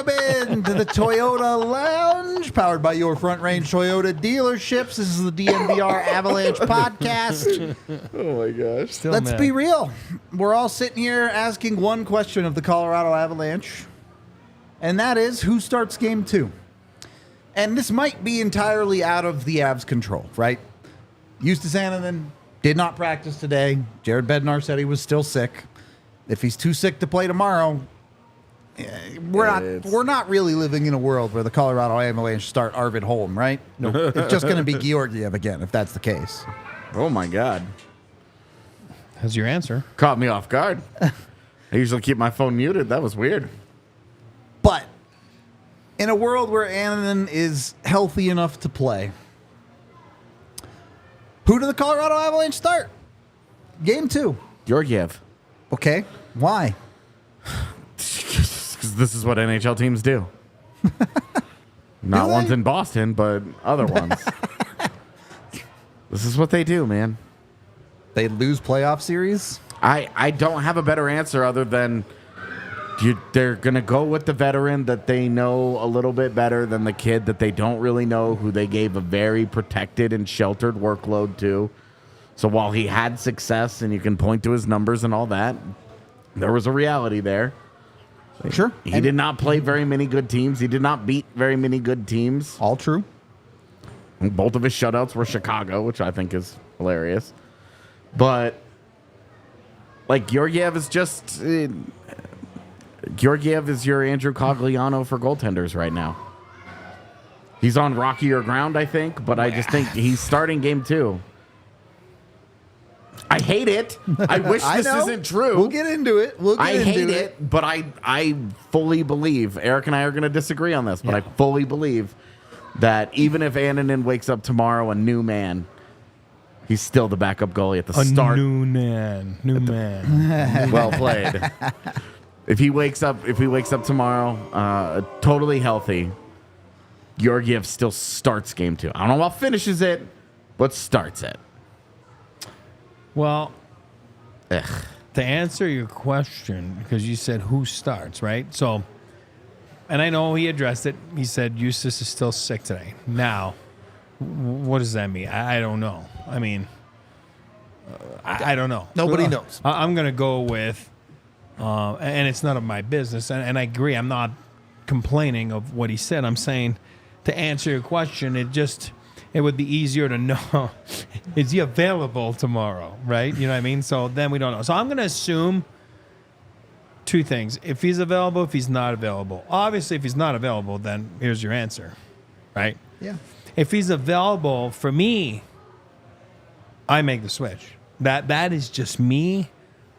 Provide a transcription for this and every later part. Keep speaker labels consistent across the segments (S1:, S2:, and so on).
S1: Welcome in to the Toyota Lounge, powered by your Front Range Toyota dealerships. This is the DNVR Avalanche podcast.
S2: Oh my gosh.
S1: Let's be real. We're all sitting here asking one question of the Colorado Avalanche, and that is, who starts game 2? And this might be entirely out of the Avs' control, right? Justus Annunen did not practice today. Jared Bednar said he was still sick. If he's too sick to play tomorrow, we're not really living in a world where the Colorado Avalanche start Arvid Holm, right? No, it's just going to be Georgiev again if that's the case.
S2: Oh my God.
S3: That's your answer.
S2: Caught me off guard. I usually keep my phone muted. That was weird.
S1: But in a world where Annunen is healthy enough to play, who do the Colorado Avalanche start? Game 2.
S2: Georgiev.
S1: Okay. Why?
S2: Because this is what NHL teams do. Not ones in Boston, but other ones. This is what they do, man.
S1: They lose playoff series?
S2: I don't have a better answer other than they're going to go with the veteran that they know a little bit better than the kid that they don't really know, who they gave a very protected and sheltered workload to. So while he had success and you can point to his numbers and all that, there was a reality there.
S1: Sure.
S2: He did not play very many good teams. He did not beat very many good teams.
S1: All true.
S2: And both of his shutouts were Chicago, which I think is hilarious. But, like, Georgiev is just... Georgiev is your Andrew Cogliano for goaltenders right now. He's on rockier ground, I think, but I just think he's starting game 2. I hate it. I wish this isn't true.
S1: We'll get into it.
S2: I hate it, but I fully believe, Eric and I are going to disagree on this, but I fully believe that even if Annunen wakes up tomorrow a new man, he's still the backup goalie at the start.
S3: New man.
S2: Well played. If he wakes up tomorrow totally healthy, Georgiev still starts game 2. I don't know about finishes it, but starts it.
S3: Well, to answer your question, because you said who starts, right? So, and I know he addressed it. He said Justus is still sick today. Now, what does that mean? I don't know. I mean, I don't know.
S1: Nobody knows.
S3: I'm going to go with, and it's none of my business. And I agree. I'm not complaining of what he said. I'm saying, to answer your question, it would be easier to know, is he available tomorrow, right? You know what I mean? So then we don't know. So I'm going to assume 2 things. If he's available, if he's not available. Obviously, if he's not available, then here's your answer, right?
S1: Yeah.
S3: If he's available, for me, I make the switch. That is just me.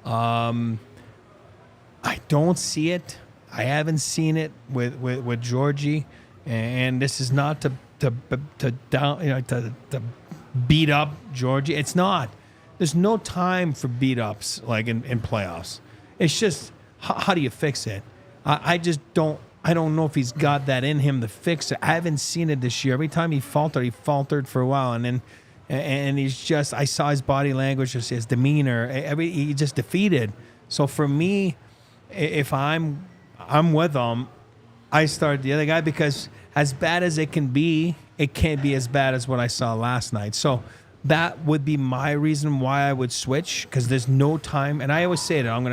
S3: I don't see it. I haven't seen it with Georgie, and this is not to beat up Georgie. It's not. There's no time for beat ups like in playoffs. It's just how do you fix it? I just don't. I don't know if he's got that in him to fix it. I haven't seen it this year. Every time he faltered for a while, and he's just. I saw his body language, just his demeanor. He just defeated. So for me, if I'm with him, I start the other guy, because as bad as it can't be as bad as what I saw last night. So that would be my reason why I would switch, because there's no time. And I always say that I'm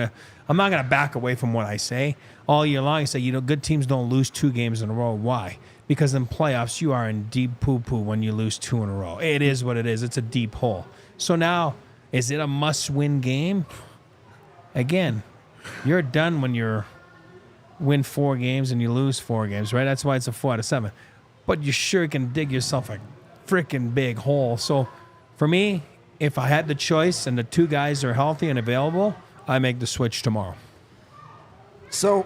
S3: not gonna back away from what I say all year long. I say, good teams don't lose 2 games in a row. Why? Because in playoffs you are in deep poo-poo when you lose 2 in a row. It is what it is. It's a deep hole. So now, is it a must-win game? Again, you're done when you're win 4 games and you lose 4 games, right? That's why it's a 4 out of 7. But you sure can dig yourself a freaking big hole. So for me, if I had the choice and the 2 guys are healthy and available, I make the switch tomorrow.
S1: So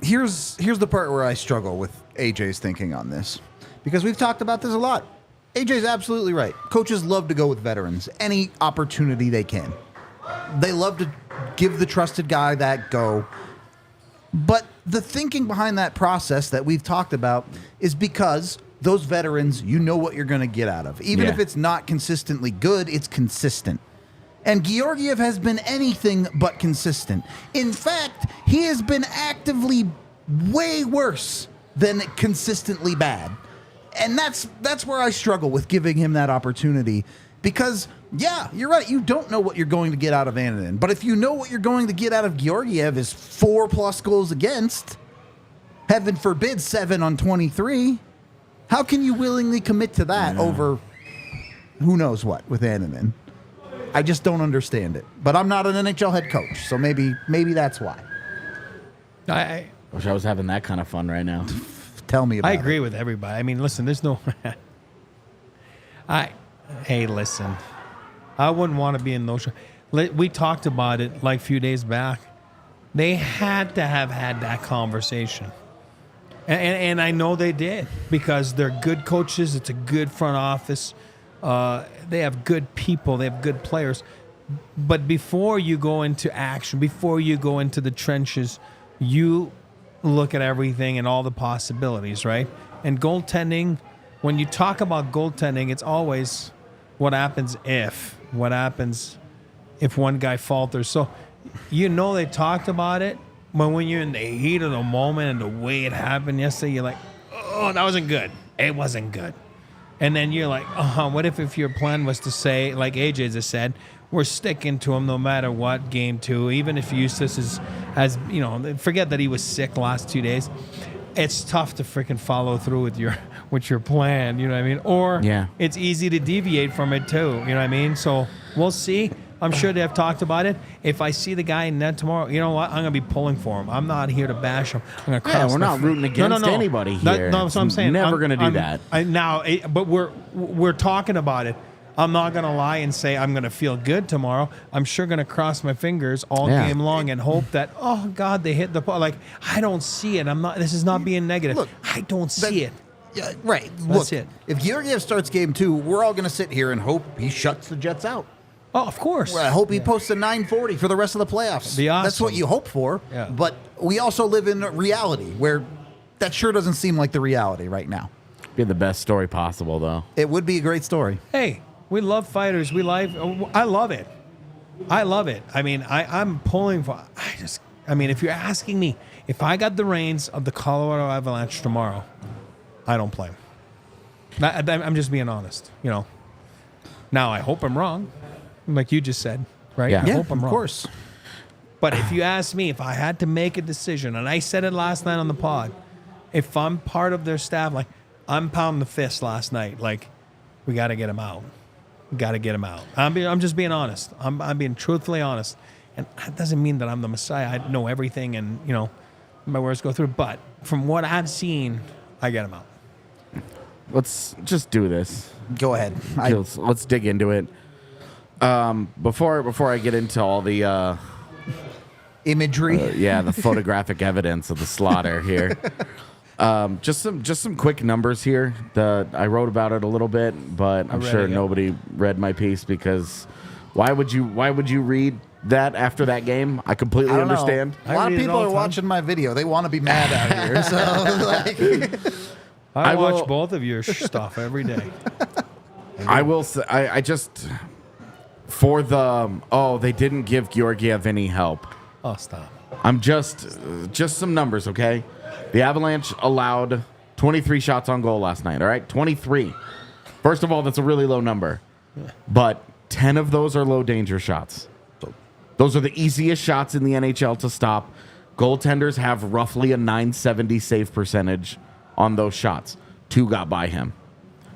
S1: here's the part where I struggle with AJ's thinking on this, because we've talked about this a lot. AJ's absolutely right. Coaches love to go with veterans any opportunity they can. They love to give the trusted guy that go. But the thinking behind that process that we've talked about is because those veterans, you know what you're going to get out of. Even if it's not consistently good, it's consistent. And Georgiev has been anything but consistent. In fact, he has been actively way worse than consistently bad. And that's where I struggle with giving him that opportunity. Because, yeah, you're right. You don't know what you're going to get out of Annunen. But if you know what you're going to get out of Georgiev is 4+ goals against, heaven forbid 7 on 23, how can you willingly commit to that over who knows what with Annunen? I just don't understand it. But I'm not an NHL head coach, so maybe that's why.
S3: I
S2: Wish I was having that kind of fun right now.
S1: Tell me about it.
S3: I agree with everybody. I mean, listen, there's no. Hey, listen. I wouldn't want to be in those. We talked about it like a few days back. They had to have had that conversation. And I know they did because they're good coaches. It's a good front office. They have good people. They have good players. But before you go into action, before you go into the trenches, you look at everything and all the possibilities, right? And goaltending, when you talk about goaltending, it's always what happens if one guy falters. So, they talked about it, but when you're in the heat of the moment and the way it happened yesterday, you're like, oh, that wasn't good. It wasn't good. And then you're like, what if your plan was to say, like AJ just said, we're sticking to him no matter what, game 2, even if Justus has, forget that he was sick last 2 days. It's tough to freaking follow through with your plan, you know what I mean? Or it's easy to deviate from it too, you know what I mean? So we'll see. I'm sure they have talked about it. If I see the guy in net tomorrow, you know what? I'm going to be pulling for him. I'm not here to bash him. I'm going to cross.
S2: We're not rooting against anybody here.
S3: No, that's what I'm saying.
S2: Never going to do that.
S3: But we're talking about it. I'm not going to lie and say I'm going to feel good tomorrow. I'm sure going to cross my fingers all game long and hope that, oh, God, they hit the ball. Like, I don't see it. This is not being negative. Look, I don't see it.
S1: Yeah, right.
S3: That's it.
S1: If Georgiev starts game 2, we're all going to sit here and hope he shuts the Jets out.
S3: Oh, of course.
S1: Well, I hope he posts a 940 for the rest of the playoffs.
S3: Be awesome.
S1: That's what you hope for.
S3: Yeah.
S1: But we also live in reality where that sure doesn't seem like the reality right now.
S2: Be the best story possible, though.
S1: It would be a great story.
S3: Hey, we love fighters. I love it. I love it. I mean, I'm pulling for. If you're asking me, if I got the reins of the Colorado Avalanche tomorrow, I don't play them. I'm just being honest. Now I hope I'm wrong, like you just said, right?
S2: Yeah.
S3: I hope I'm wrong.
S1: Of course.
S3: But if you ask me, if I had to make a decision, and I said it last night on the pod, if I'm part of their staff, like I'm pounding the fist last night, like we got to get him out. We got to get him out. I'm just being honest. I'm being truthfully honest, and that doesn't mean that I'm the Messiah. I know everything, and my words go through. But from what I've seen, I get him out.
S2: Let's just do this.
S1: Go ahead.
S2: Let's dig into it. Before I get into all the
S1: imagery,
S2: the photographic evidence of the slaughter here. Just some quick numbers here. I wrote about it a little bit, but I'm sure nobody read my piece because why would you read that after that game? I completely understand.
S1: A lot of people are watching my video. They want to be mad out here. So
S3: I watch both of your stuff every day.
S2: I will say, I just for they didn't give Georgiev any help.
S3: Oh, stop.
S2: I'm just some numbers, okay? The Avalanche allowed 23 shots on goal last night, all right? 23. First of all, that's a really low number. But 10 of those are low danger shots. Those are the easiest shots in the NHL to stop. Goaltenders have roughly a .970 save percentage on those shots. 2 got by him.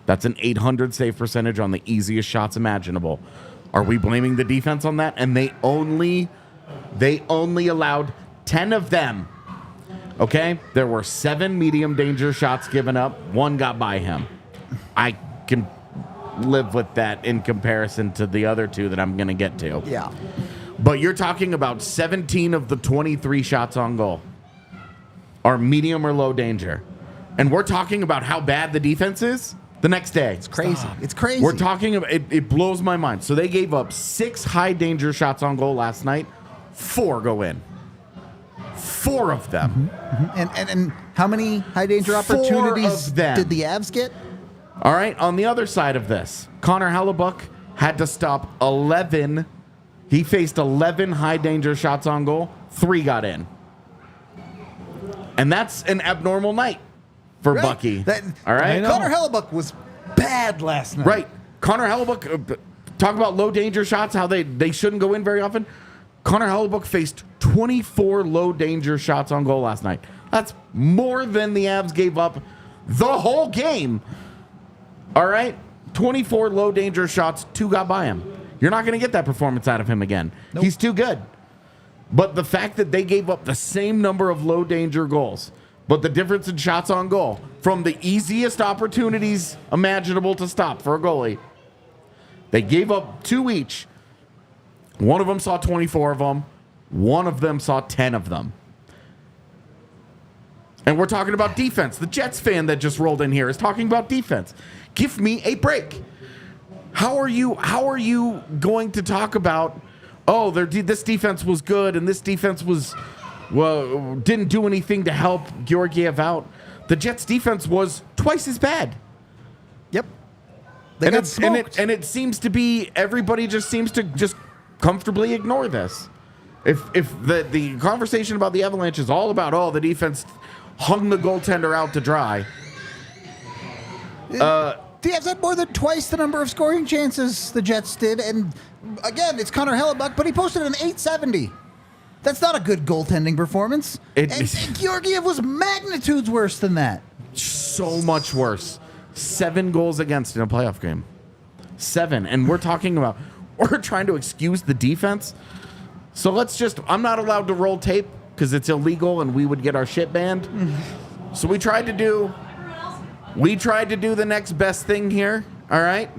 S2: That's an .800 save percentage on the easiest shots imaginable. Are we blaming the defense on that? And they only allowed 10 of them. Okay? There were 7 medium danger shots given up. 1 got by him. I can live with that in comparison to the other 2 that I'm going to get to.
S1: yeah.
S2: But you're talking about 17 of the 23 shots on goal are medium or low danger. And we're talking about how bad the defense is the next day.
S1: It's crazy.
S3: Stop.
S1: It's crazy.
S2: We're talking about it blows my mind. So they gave up 6 high danger shots on goal last night. 4 go in. 4 of them.
S1: Mm-hmm. And how many high danger opportunities did the Avs get?
S2: All right. On the other side of this, Connor Hellebuck had to stop 11. He faced 11 high danger shots on goal. 3 got in. And that's an abnormal night for
S1: Right.
S2: Bucky. All
S3: I
S2: right?
S3: know.
S1: Connor Hellebuck was bad last night.
S2: Right. Connor Hellebuck, talk about low danger shots, how they shouldn't go in very often. Connor Hellebuck faced 24 low danger shots on goal last night. That's more than the Avs gave up the whole game. All right? 24 low danger shots, 2 got by him. You're not going to get that performance out of him again.
S1: Nope.
S2: He's too good. But the fact that they gave up the same number of low danger goals, but the difference in shots on goal from the easiest opportunities imaginable to stop for a goalie, they gave up 2 each. One of them saw 24 of them. One of them saw 10 of them. And we're talking about defense. The Jets fan that just rolled in here is talking about defense. Give me a break. How are you going to talk about, oh, this defense was good and this defense didn't do anything to help Georgiev out? The Jets defense was twice as bad.
S1: Yep. They got smoked.
S2: And it seems to be everybody just seems to just comfortably ignore this. If the conversation about the Avalanche is all about, oh, the defense hung the goaltender out to dry.
S1: The Avs had more than twice the number of scoring chances the Jets did. And again, it's Connor Hellebuck, but he posted an 870. That's not a good goaltending performance. And Georgiev was magnitudes worse than that.
S2: So much worse. 7 goals against in a playoff game. 7. And we're trying to excuse the defense. So I'm not allowed to roll tape because it's illegal and we would get our shit banned. So we tried to do the next best thing here. All right.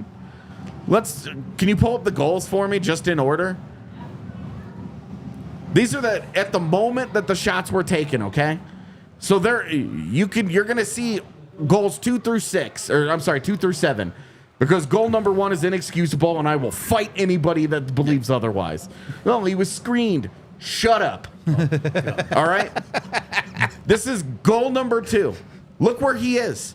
S2: Can you pull up the goals for me just in order? These are at the moment that the shots were taken, okay? So you're going to see goals 2 through 7, because goal number 1 is inexcusable, and I will fight anybody that believes otherwise. Well, he was screened. Shut up. All right? This is goal number 2. Look where he is.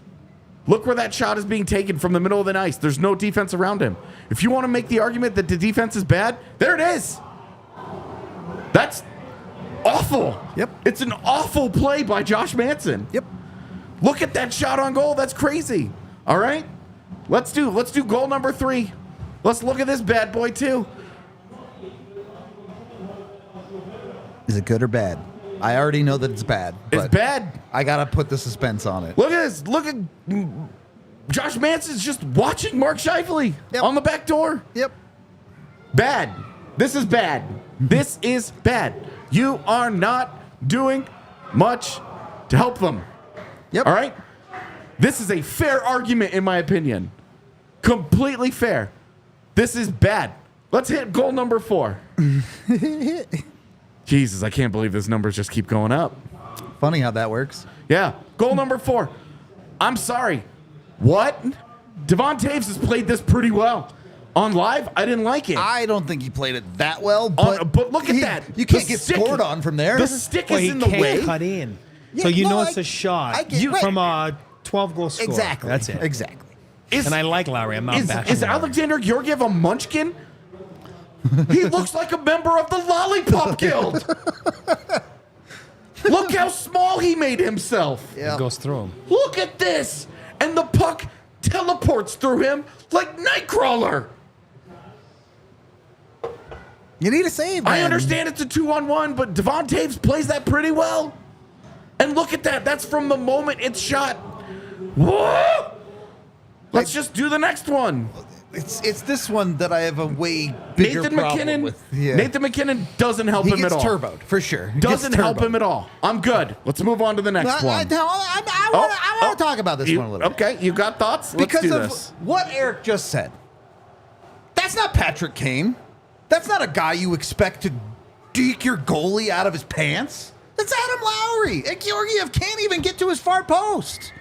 S2: Look where that shot is being taken from the middle of the ice. There's no defense around him. If you want to make the argument that the defense is bad, there it is. That's awful.
S1: Yep.
S2: It's an awful play by Josh Manson.
S1: Yep.
S2: Look at that shot on goal. That's crazy. All right? Let's do goal number 3. Let's look at this bad boy too.
S1: Is it good or bad? I already know that it's bad.
S2: It's
S1: but
S2: bad.
S1: I got to put the suspense on it.
S2: Look at this. Look at Josh Manson's just watching Mark Scheifele on the back door.
S1: Yep.
S2: Bad. This is bad. This is bad. You are not doing much to help them.
S1: Yep.
S2: All right? This is a fair argument, in my opinion. Completely fair. This is bad. Let's hit goal number 4. Jesus, I can't believe those numbers just keep going up.
S1: Funny how that works.
S2: Yeah. Goal number 4. I'm sorry. What? Devon Taves has played this pretty well. On live, I didn't like it.
S1: I don't think he played it that well, but
S2: look at that.
S1: You can't get scored on from there.
S2: The stick
S3: Well,
S2: is
S3: he
S2: in the
S3: can't
S2: way.
S3: cut in.
S1: Yeah,
S3: So you
S1: no,
S3: know it's a shot
S1: right.
S3: from a 12-goal score.
S1: Exactly.
S3: That's it.
S1: Exactly.
S3: And I like Lowry. I'm not bashing
S2: Is
S3: Lowry.
S2: Alexandar Georgiev a munchkin? He looks like a member of the Lollipop Guild. Look how small he made himself.
S1: Yeah.
S3: It goes through him.
S2: Look at this. And the puck teleports through him like Nightcrawler.
S1: You need a save, man.
S2: I understand it's a 2-on-1, but Devon Taves plays that pretty well. And look at that. That's from the moment it's shot. Whoa! Let's just do the next one.
S1: It's this one that I have a way bigger
S2: Nathan
S1: problem
S2: McKinnon.
S1: with. Yeah.
S2: Nathan McKinnon doesn't help
S1: He
S2: him
S1: gets
S2: at all.
S1: turboed, for sure. He
S2: Doesn't
S1: gets
S2: help
S1: turboed.
S2: him at all. I'm good. Let's move on to the next one.
S1: I want to talk about this one a little bit.
S2: Okay, you got thoughts? Let's
S1: Because
S2: do
S1: of
S2: this.
S1: what Eric just said. That's not Patrick Kane. That's not a guy you expect to deke your goalie out of his pants. That's Adam Lowry. And Georgiev can't even get to his far post.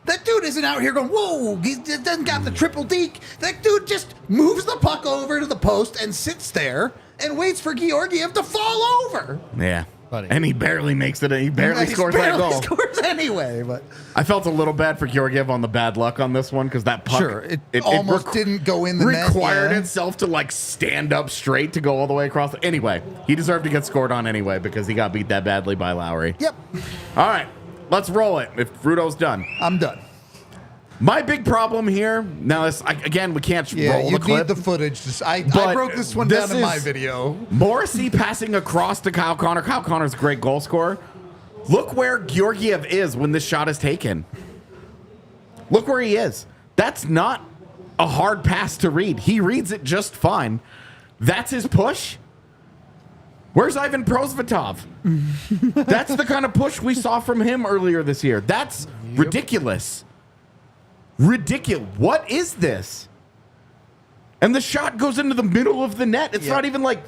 S1: That dude isn't out here going, whoa, he doesn't got the triple deke. That dude just moves the puck over to the post and sits there and waits for Georgiev to fall over.
S2: Yeah.
S3: Buddy.
S2: And he barely makes it. He barely scores that goal.
S1: Scores anyway, but
S2: I felt a little bad for Georgiev on the bad luck on this one because that puck
S1: sure, it almost didn't go in the net.
S2: Required
S1: Yeah.
S2: itself to like stand up straight to go all the way across. Anyway, he deserved to get scored on anyway because he got beat that badly by Lowry.
S1: Yep,
S2: All right, let's roll it. If Rudo's done,
S1: I'm done.
S2: my big problem here now is again we can't
S1: Yeah,
S2: roll
S1: you
S2: the clip.
S1: need the footage. I
S2: But
S1: broke this one
S2: this
S1: down in my
S2: is-
S1: video.
S2: Morrissey passing across to Kyle Connor. Kyle Connor's a great goal scorer. Look where Georgiev is when this shot is taken. Look where he is. That's not a hard pass to read. He reads it just fine. That's his push. Where's Ivan Prosvetov? That's the kind of push we saw from him earlier this year. That's ridiculous. Ridiculous. What is this? And the shot goes into the middle of the net. It's not even like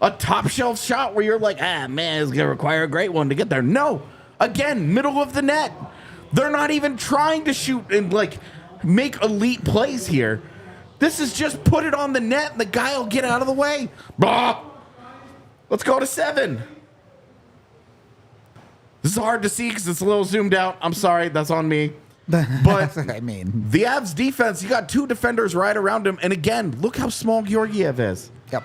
S2: a top shelf shot where you're like, man, it's going to require a great one to get there. No. Again, middle of the net. They're not even trying to shoot and like make elite plays here. This is just put it on the net and the guy will get out of the way. Bah! Let's go to 7. This is hard to see because it's a little zoomed out. I'm sorry. That's on me. But
S1: I mean,
S2: the Avs defense, you got 2 defenders right around him. And again, look how small Georgiev is.
S1: yep.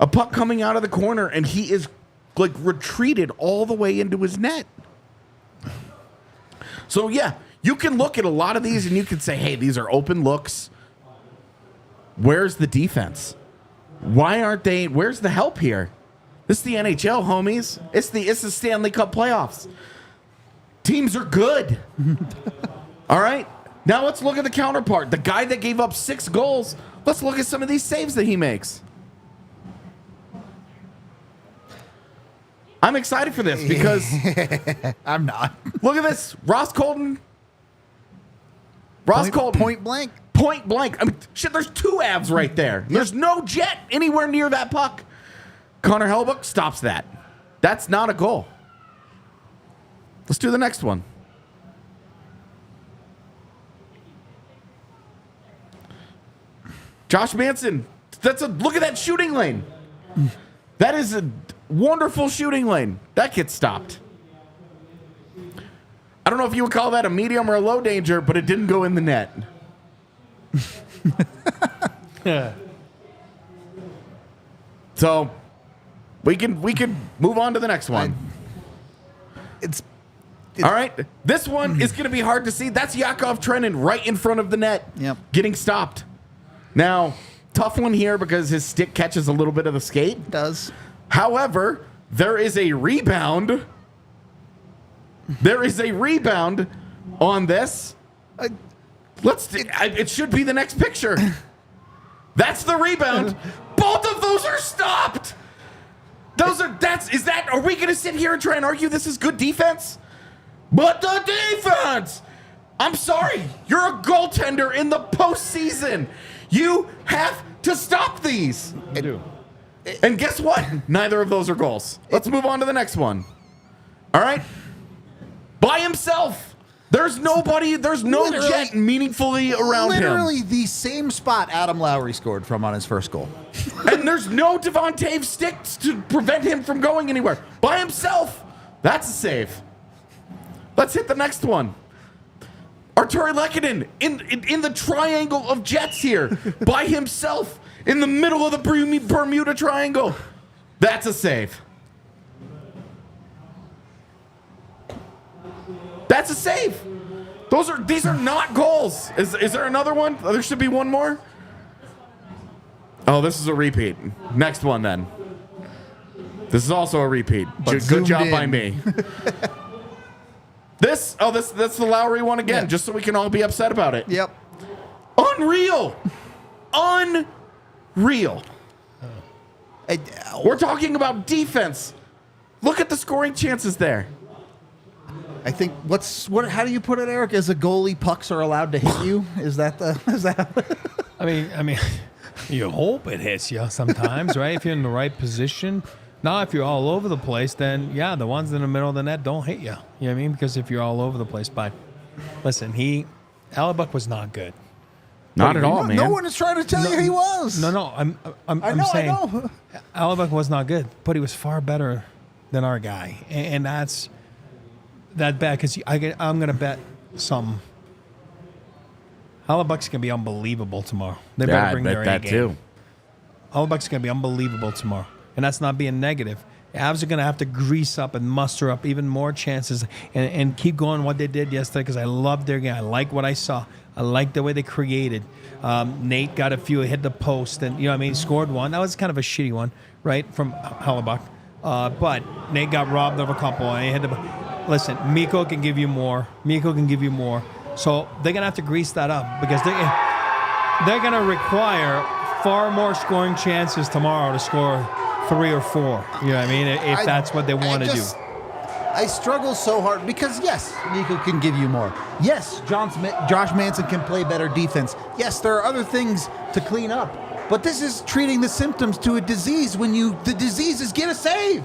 S2: A puck coming out of the corner, and he is like retreated all the way into his net. So, yeah, you can look at a lot of these and you can say, hey, these are open looks. Where's the defense? Why aren't they? Where's the help here? This is the NHL, homies. It's the Stanley Cup playoffs. Teams are good. All right. Now let's look at the counterpart. The guy that gave up 6 goals. Let's look at some of these saves that he makes. I'm excited for this because
S1: I'm not.
S2: look at this. Ross Colton. Colton.
S1: Point blank.
S2: Point blank. I mean, shit, there's 2 Avs right there. There's no jet anywhere near that puck. Connor Hellebuyck stops that. That's not a goal. Let's do the next one. Josh Manson. Look at that shooting lane. That is a wonderful shooting lane. That gets stopped. I don't know if you would call that a medium or a low danger, but it didn't go in the net. So we can move on to the next one.
S1: It's
S2: All right. This one is going to be hard to see. That's Yakov Trenin right in front of the net.
S1: Yep.
S2: Getting stopped. Now, tough one here because his stick catches a little bit of the skate.
S1: does.
S2: However, there is a rebound. There is a rebound on this. It should be the next picture. That's the rebound. Both of those are stopped. Are we going to sit here and try and argue this is good defense? But the defense! I'm sorry. You're a goaltender in the postseason. You have to stop these.
S3: I do.
S2: And guess what? Neither of those are goals. Let's move on to the next one. All right? By himself. There's nobody, there's no jet meaningfully around
S1: Literally
S2: him.
S1: the same spot Adam Lowry scored from on his first goal.
S2: And there's no Devontae sticks to prevent him from going anywhere. By himself. That's a save. Let's hit the next one. Arturi Lehkonen in the triangle of jets here. By himself. In the middle of the Bermuda Triangle. That's a save. That's a save. These are not goals. Is there another one? There should be one more. Oh, this is a repeat. Next one then. This is also a repeat. Good job by me. That's the Lowry one again, just so we can all be upset about it.
S1: Yep.
S2: Unreal. Unreal. We're talking about defense. Look at the scoring chances there.
S1: I think how do you put it, Eric? As a goalie, pucks are allowed to hit you? Is that?
S3: I mean, you hope it hits you sometimes, right? If you're in the right position. Now, if you're all over the place, then yeah, the ones in the middle of the net don't hit you. You know what I mean? Because if you're all over the place, but listen, Alabuk was not good.
S2: Not at all, man.
S1: No one is trying to tell you he was.
S3: No, I'm saying Alabuk was not good, but he was far better than our guy, and that's bad because I'm going to bet some. Hellebuck's going to be unbelievable tomorrow. They better bring their A game. Too. Hellebuck's going to be unbelievable tomorrow, and that's not being negative. The Avs are going to have to grease up and muster up even more chances and keep going what they did yesterday because I love their game. I like what I saw. I like the way they created. Nate got a few, hit the post, and scored one. That was kind of a shitty one, right, from Hellebuck. But Nate got robbed of a couple. And he hit the. Listen, Mikko can give you more. So they're going to have to grease that up because they're going to require far more scoring chances tomorrow to score 3 or 4. You know what I mean? If that's what they want to do.
S1: I struggle so hard because, yes, Mikko can give you more. Yes, Josh Manson can play better defense. Yes, there are other things to clean up. But this is treating the symptoms to a disease when the disease is get a save.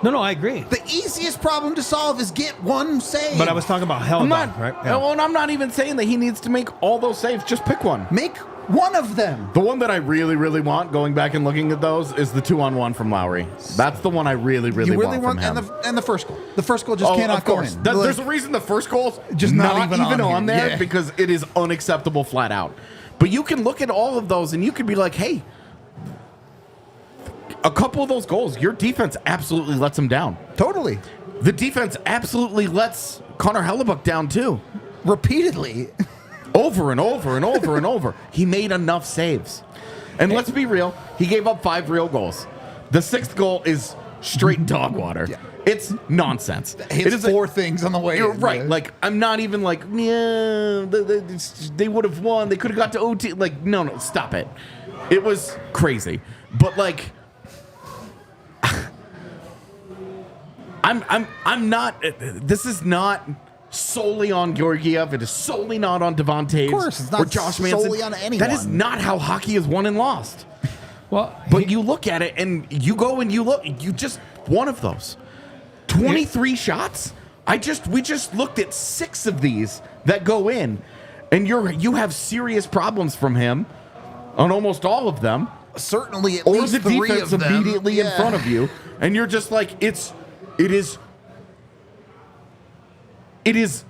S3: No, I agree.
S1: The easiest problem to solve is get one save.
S3: But I was talking about Hellebuck, right?
S2: Yeah. Well, and I'm not even saying that he needs to make all those saves. Just pick one.
S1: Make one of them.
S2: The one that I really, really want, going back and looking at those, is the 2-on-1 from Lowry. That's the one I really, really want from him.
S1: And the first goal. The first goal just cannot go in.
S2: There's a reason the first goal's just not even on there because it is unacceptable flat out. But you can look at all of those and you can be like, hey, a couple of those goals, your defense absolutely lets them down.
S1: Totally.
S2: The defense absolutely lets Connor Hellebuck down too.
S1: Repeatedly.
S2: Over and over and over and over. He made enough saves. And let's be real, he gave up 5 real goals. The 6th goal is straight dog water. Yeah. It's nonsense.
S1: It is 4 things on the way.
S2: You're right. Like, I'm not even like, yeah, they would have won. They could have got to OT. Like, no, stop it. It was crazy. But like, I'm not. This is not solely on Georgiev. It is solely not on Devontae.
S1: Of course, it's not
S2: or Josh Manson.
S1: solely on anyone.
S2: That is not how hockey is won and lost.
S3: Well,
S2: but you look at it and you go and you look. You just one of those 23 shots. We just looked at 6 of these that go in, and you have serious problems from him on almost all of them.
S1: Certainly, at
S2: or
S1: least
S2: the
S1: 3
S2: defense
S1: of them
S2: immediately in front of you, and you're just like, it is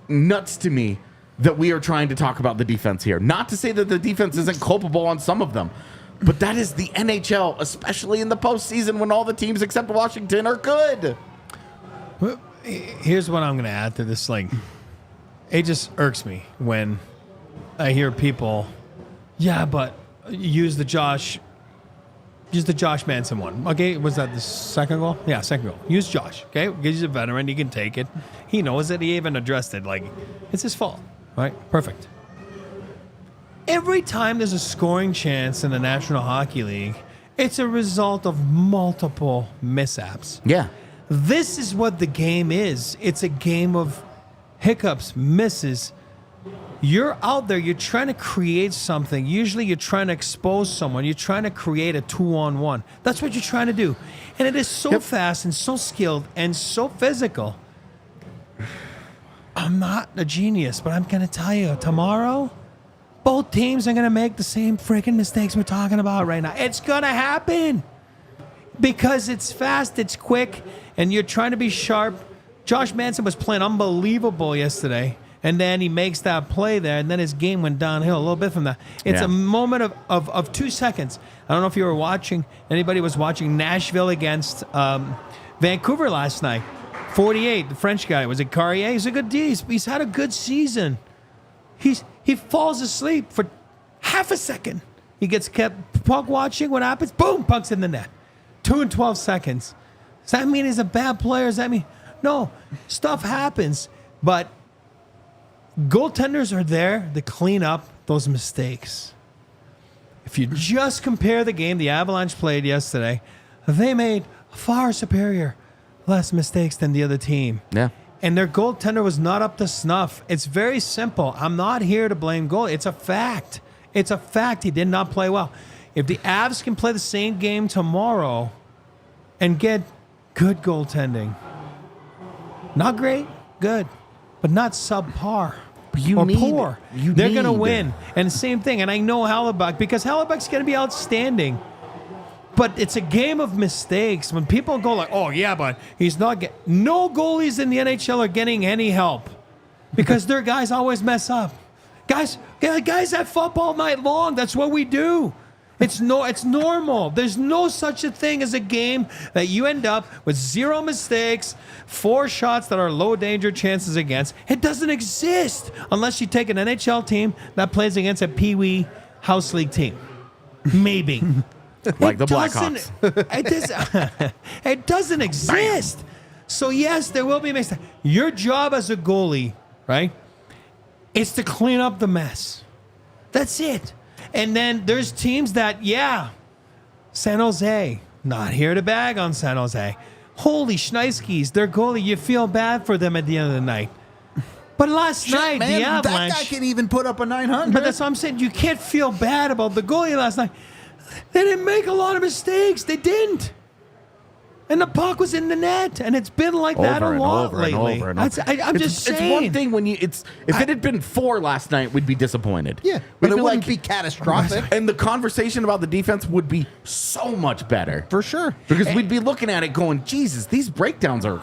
S2: nuts to me that we are trying to talk about the defense here. Not to say that the defense isn't culpable on some of them, but that is the NHL, especially in the postseason when all the teams except Washington are good.
S3: Well, here's what I'm going to add to this. Like, it just irks me when I hear people, yeah, but use the Josh Manson one. Okay, was that the second goal? Yeah, second goal. Use Josh, okay? He's a veteran. He can take it. He knows it. He even addressed it. Like, it's his fault, right? Perfect. Every time there's a scoring chance in the National Hockey League, it's a result of multiple mishaps.
S2: Yeah.
S3: This is what the game is. It's a game of hiccups, misses. You're out there, you're trying to create something. Usually you're trying to expose someone. You're trying to create a 2-on-1. That's what you're trying to do. And it is so fast and so skilled and so physical. I'm not a genius, but I'm going to tell you, tomorrow, both teams are going to make the same freaking mistakes we're talking about right now. It's going to happen because it's fast, it's quick, and you're trying to be sharp. Josh Manson was playing unbelievable yesterday. And then he makes that play there, and then his game went downhill a little bit from that. It's a moment of 2 seconds. I don't know if you were watching, anybody was watching Nashville against Vancouver last night. 48, the French guy. Was it Carrier? He's a good D. He's had a good season. He falls asleep for half a second. He gets kept puck watching. What happens? Boom, puck's in the net. 2 and 12 seconds. Does that mean he's a bad player? Does that mean... No, stuff happens, but... Goaltenders are there to clean up those mistakes. If you just compare the game the Avalanche played yesterday, they made far superior less mistakes than the other team.
S2: Yeah.
S3: And their goaltender was not up to snuff. It's very simple. I'm not here to blame goal. It's a fact. It's a fact he did not play well. If the Avs can play the same game tomorrow and get good goaltending, not great, good, but not subpar. Poor. They're going to win. And same thing. And I know Hellebuck because Hellebuck's going to be outstanding. But it's a game of mistakes. When people go like, oh, yeah, but he's not getting... No goalies in the NHL are getting any help because their guys always mess up. Guys have football night long. That's what we do. It's normal. There's no such a thing as a game that you end up with 0 mistakes, 4 shots that are low danger chances against. It doesn't exist unless you take an NHL team that plays against a Pee Wee House League team. Maybe.
S2: Like the Blackhawks.
S3: It doesn't exist. So, yes, there will be mistakes. Your job as a goalie, right, is to clean up the mess. That's it. And then there's teams that, San Jose, not here to bag on San Jose. Holy Schneiske's, their goalie, you feel bad for them at the end of the night. But last night,
S1: man,
S3: the Avalanche...
S1: that guy can even put up a 900.
S3: But that's what I'm saying. You can't feel bad about the goalie last night. They didn't make a lot of mistakes. They didn't. And the puck was in the net, and it's been like that a lot lately. I'm just saying.
S2: It's one thing when if it had been 4 last night, we'd be disappointed.
S1: Yeah, but
S2: We'd
S1: it wouldn't be catastrophic.
S2: And the conversation about the defense would be so much better.
S1: For sure.
S2: Because we'd be looking at it going, Jesus, these breakdowns are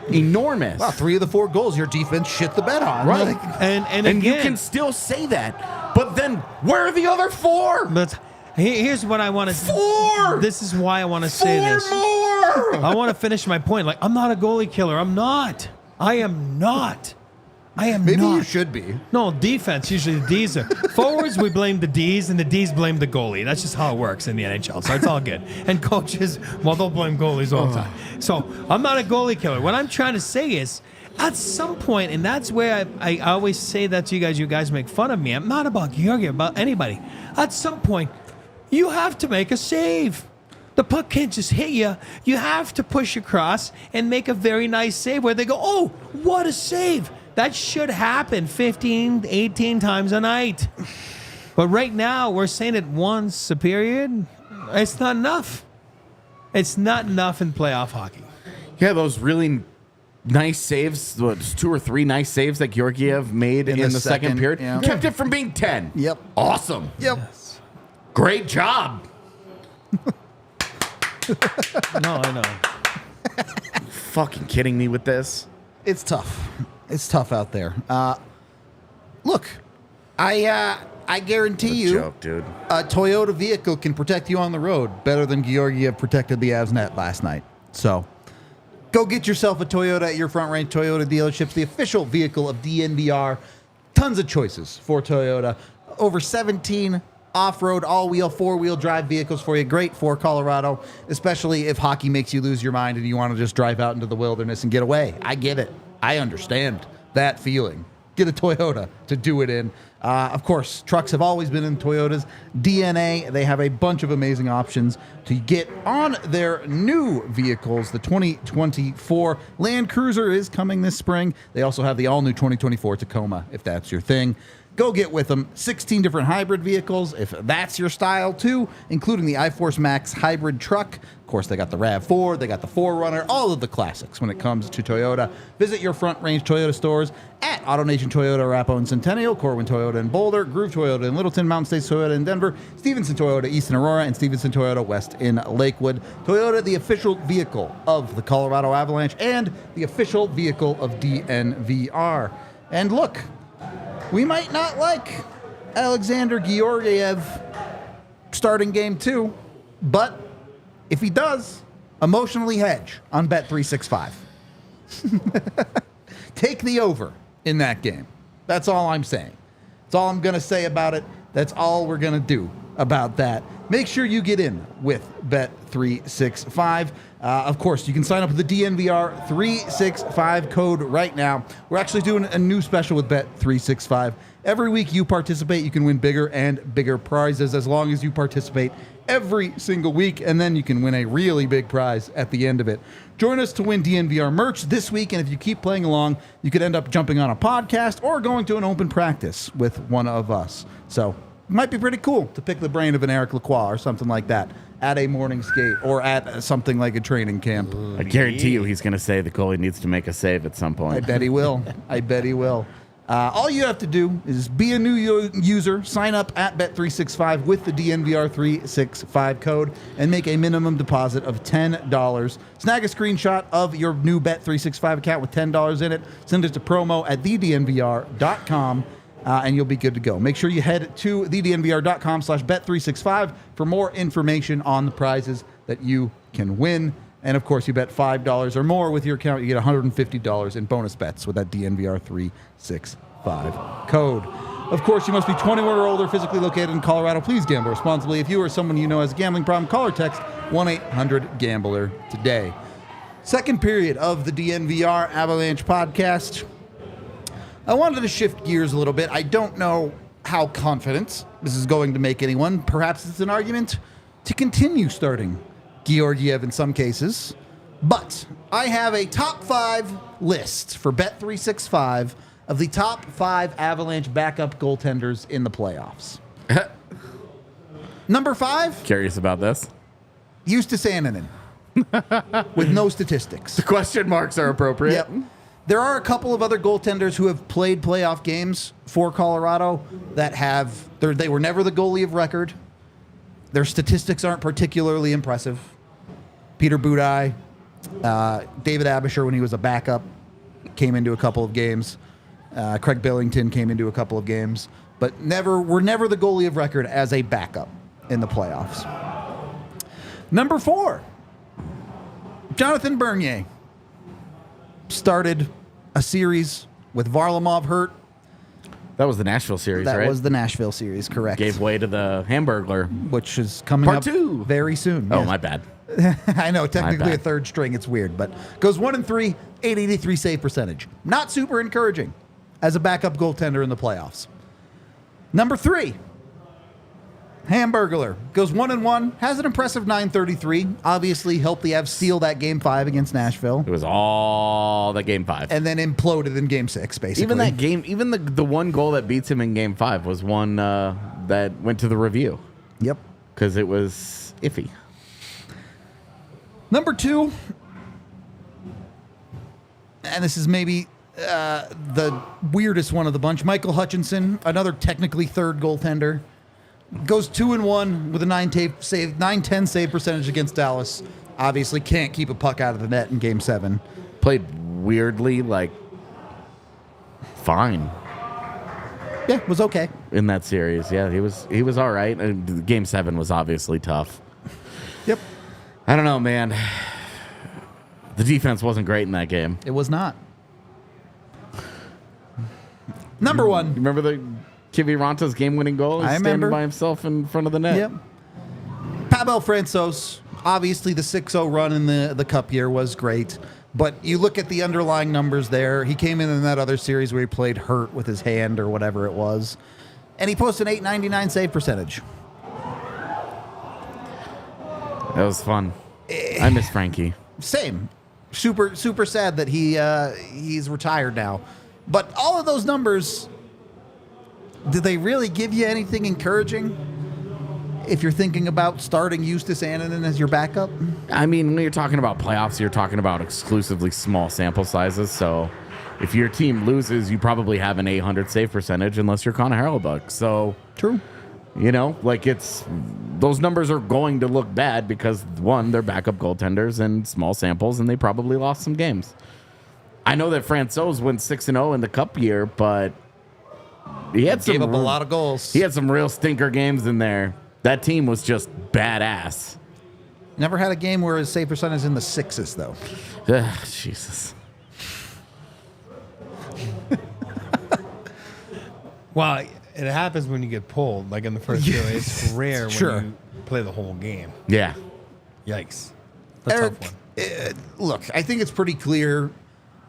S2: enormous.
S1: Wow, 3 of the 4 goals your defense shit the bed on.
S2: Right.
S1: Like,
S3: And
S2: you
S3: again,
S2: can still say that. But then where are the other 4?
S3: But here's what I want to...
S2: 4!
S3: This is why I want to say this.
S2: 4 more!
S3: I want to finish my point. Like, I'm not a goalie killer. I'm not. I am not.
S1: Maybe you should be.
S3: No, defense, usually the Ds are. Forwards, we blame the Ds, and the Ds blame the goalie. That's just how it works in the NHL, so it's all good. And coaches, well, they'll blame goalies all the time. So I'm not a goalie killer. What I'm trying to say is, at some point, and that's where I always say that to you guys make fun of me. I'm not about Georgiev, about anybody. At some point, you have to make a save. The puck can't just hit you. You have to push across and make a very nice save where they go, oh, what a save. That should happen 15, 18 times a night. But right now, we're saying it once a period. It's not enough. It's not enough in playoff hockey.
S2: Yeah, those really nice saves, 2 or 3 nice saves that Georgiev made in the second period.
S1: Yeah.
S2: Kept it from being 10.
S1: Yep.
S2: Awesome.
S1: Yep.
S3: Yes.
S2: Great job.
S3: No, I know.
S2: Fucking kidding me with this?
S1: It's tough. It's tough out there. Look, I guarantee you,
S2: Joke, dude.
S1: a Toyota vehicle can protect you on the road better than Georgiev protected the Avs net last night. So, go get yourself a Toyota at your Front Range Toyota dealerships, the official vehicle of DNVR. Tons of choices for Toyota. Over 17 off-road, all-wheel, 4-wheel drive vehicles for you. Great for Colorado, especially if hockey makes you lose your mind and you want to just drive out into the wilderness and get away. I get it. I understand that feeling. Get a Toyota to do it in. Of course, trucks have always been in Toyota's DNA. They have a bunch of amazing options to get on their new vehicles. The 2024 Land Cruiser is coming this spring. They also have the all-new 2024 Tacoma, if that's your thing. Go get with them. 16 different hybrid vehicles, if that's your style too, including the iForce Max hybrid truck. Of course, they got the RAV4, they got the 4Runner, all of the classics when it comes to Toyota. Visit your Front Range Toyota stores at AutoNation Toyota, Arapahoe and Centennial, Corwin Toyota in Boulder, Groove Toyota in Littleton, Mountain States Toyota in Denver, Stevenson Toyota East in Aurora, and Stevenson Toyota West in Lakewood. Toyota, the official vehicle of the Colorado Avalanche and the official vehicle of DNVR. And look, we might not like Alexandar Georgiev starting game 2, but if he does, emotionally hedge on Bet365. Take the over in that game. That's all I'm saying. That's all I'm going to say about it. That's all we're going to do about that. Make sure you get in with Bet365. Of course, you can sign up with the DNVR 365 code right now. We're actually doing a new special with Bet365. Every week you participate, you can win bigger and bigger prizes as long as you participate every single week, and then you can win a really big prize at the end of it. Join us to win DNVR merch this week, and if you keep playing along, you could end up jumping on a podcast or going to an open practice with one of us. So it might be pretty cool to pick the brain of an Eric Lacroix or something like that at a morning skate or at something like a training camp.
S2: I guarantee you he's going to say the goalie needs to make a save at some point.
S1: I bet he will. I bet he will. All you have to do is be a new user, sign up at Bet365 with the DNVR365 code, and make a minimum deposit of $10. Snag a screenshot of your new Bet365 account with $10 in it. Send it to promo at thednvr.com, and you'll be good to go. Make sure you head to thednvr.com/Bet365 for more information on the prizes that you can win. And, of course, you bet $5 or more with your account, you get $150 in bonus bets with that DNVR365 code. Of course, you must be 21 or older, physically located in Colorado. Please gamble responsibly. If you or someone you know has a gambling problem, call or text 1-800-GAMBLER today. Second period of the DNVR Avalanche podcast. I wanted to shift gears a little bit. I don't know how confident this is going to make anyone. Perhaps it's an argument to continue starting Georgiev in some cases, but I have a top 5 list for Bet365 of the top 5 Avalanche backup goaltenders in the playoffs. Number 5.
S2: Curious about this.
S1: Justus Annunen, with no statistics.
S2: The question marks are appropriate.
S1: Yep. There are a couple of other goaltenders who have played playoff games for Colorado that they were never the goalie of record. Their statistics aren't particularly impressive. Peter Budaj, David Abisher when he was a backup came into a couple of games. Craig Billington came into a couple of games, but were never the goalie of record as a backup in the playoffs. Number 4, Jonathan Bernier started a series with Varlamov hurt.
S2: That was the Nashville series,
S1: That
S2: right?
S1: was the Nashville series, correct.
S2: Gave way to the Hamburglar.
S1: Which is coming
S2: Part
S1: up
S2: 2.
S1: very soon.
S2: Oh,
S1: yes.
S2: my bad.
S1: I know, technically a
S2: bad.
S1: third string. It's weird, but goes 1-3, 883 save percentage. Not super encouraging as a backup goaltender in the playoffs. Number 3, Hamburglar goes 1-1, has an impressive 933. Obviously helped the Avs steal that Game 5 against Nashville,
S2: It was all the Game 5.
S1: and then imploded in Game 6, basically.
S2: Even that game, even the one goal that beats him in Game 5 was one that went to the review
S1: Yep.
S2: because it was iffy.
S1: Number 2, and this is maybe the weirdest one of the bunch, Michael Hutchinson, another technically third goaltender, goes 2-1 with a 910 save percentage against Dallas. Obviously can't keep a puck out of the net in Game 7.
S2: Played weirdly, fine
S1: Yeah, was okay.
S2: in that series. Yeah, he was all right. And Game 7 was obviously tough.
S1: Yep,
S2: I don't know, man. The defense wasn't great in that game.
S1: it was not. Number 1.
S2: You remember the Kiviranta's game-winning goal? He's
S1: I remember.
S2: standing by himself in front of the net.
S1: Yep. Pavel Francouz, obviously the 6-0 run in the Cup year was great, but you look at the underlying numbers there. He came in that other series where he played hurt with his hand or whatever it was, and he posted an 899 save percentage.
S2: That was fun. I miss Frankie.
S1: Same. Super sad that he's retired now. But all of those numbers, do they really give you anything encouraging if you're thinking about starting Justus Annunen as your backup?
S2: I mean, when you're talking about playoffs, you're talking about exclusively small sample sizes. So if your team loses, you probably have an 800 save percentage unless you're Connor Hellebuyck. So,
S1: True.
S2: those numbers are going to look bad because, one, they're backup goaltenders and small samples, and they probably lost some games. I know that Francouz went 6-0 in the Cup year, but he had
S1: Gave up a lot of goals.
S2: He had some real stinker games in there. That team was just badass.
S1: Never had a game where his save percentage is in the 6s, though.
S2: Ugh, Jesus.
S3: Well, it happens when you get pulled, like in the first game. It's rare
S1: Sure.
S3: when you play the whole game.
S2: Yeah.
S3: Yikes. A
S1: Eric,
S3: tough one.
S1: look, I think it's pretty clear.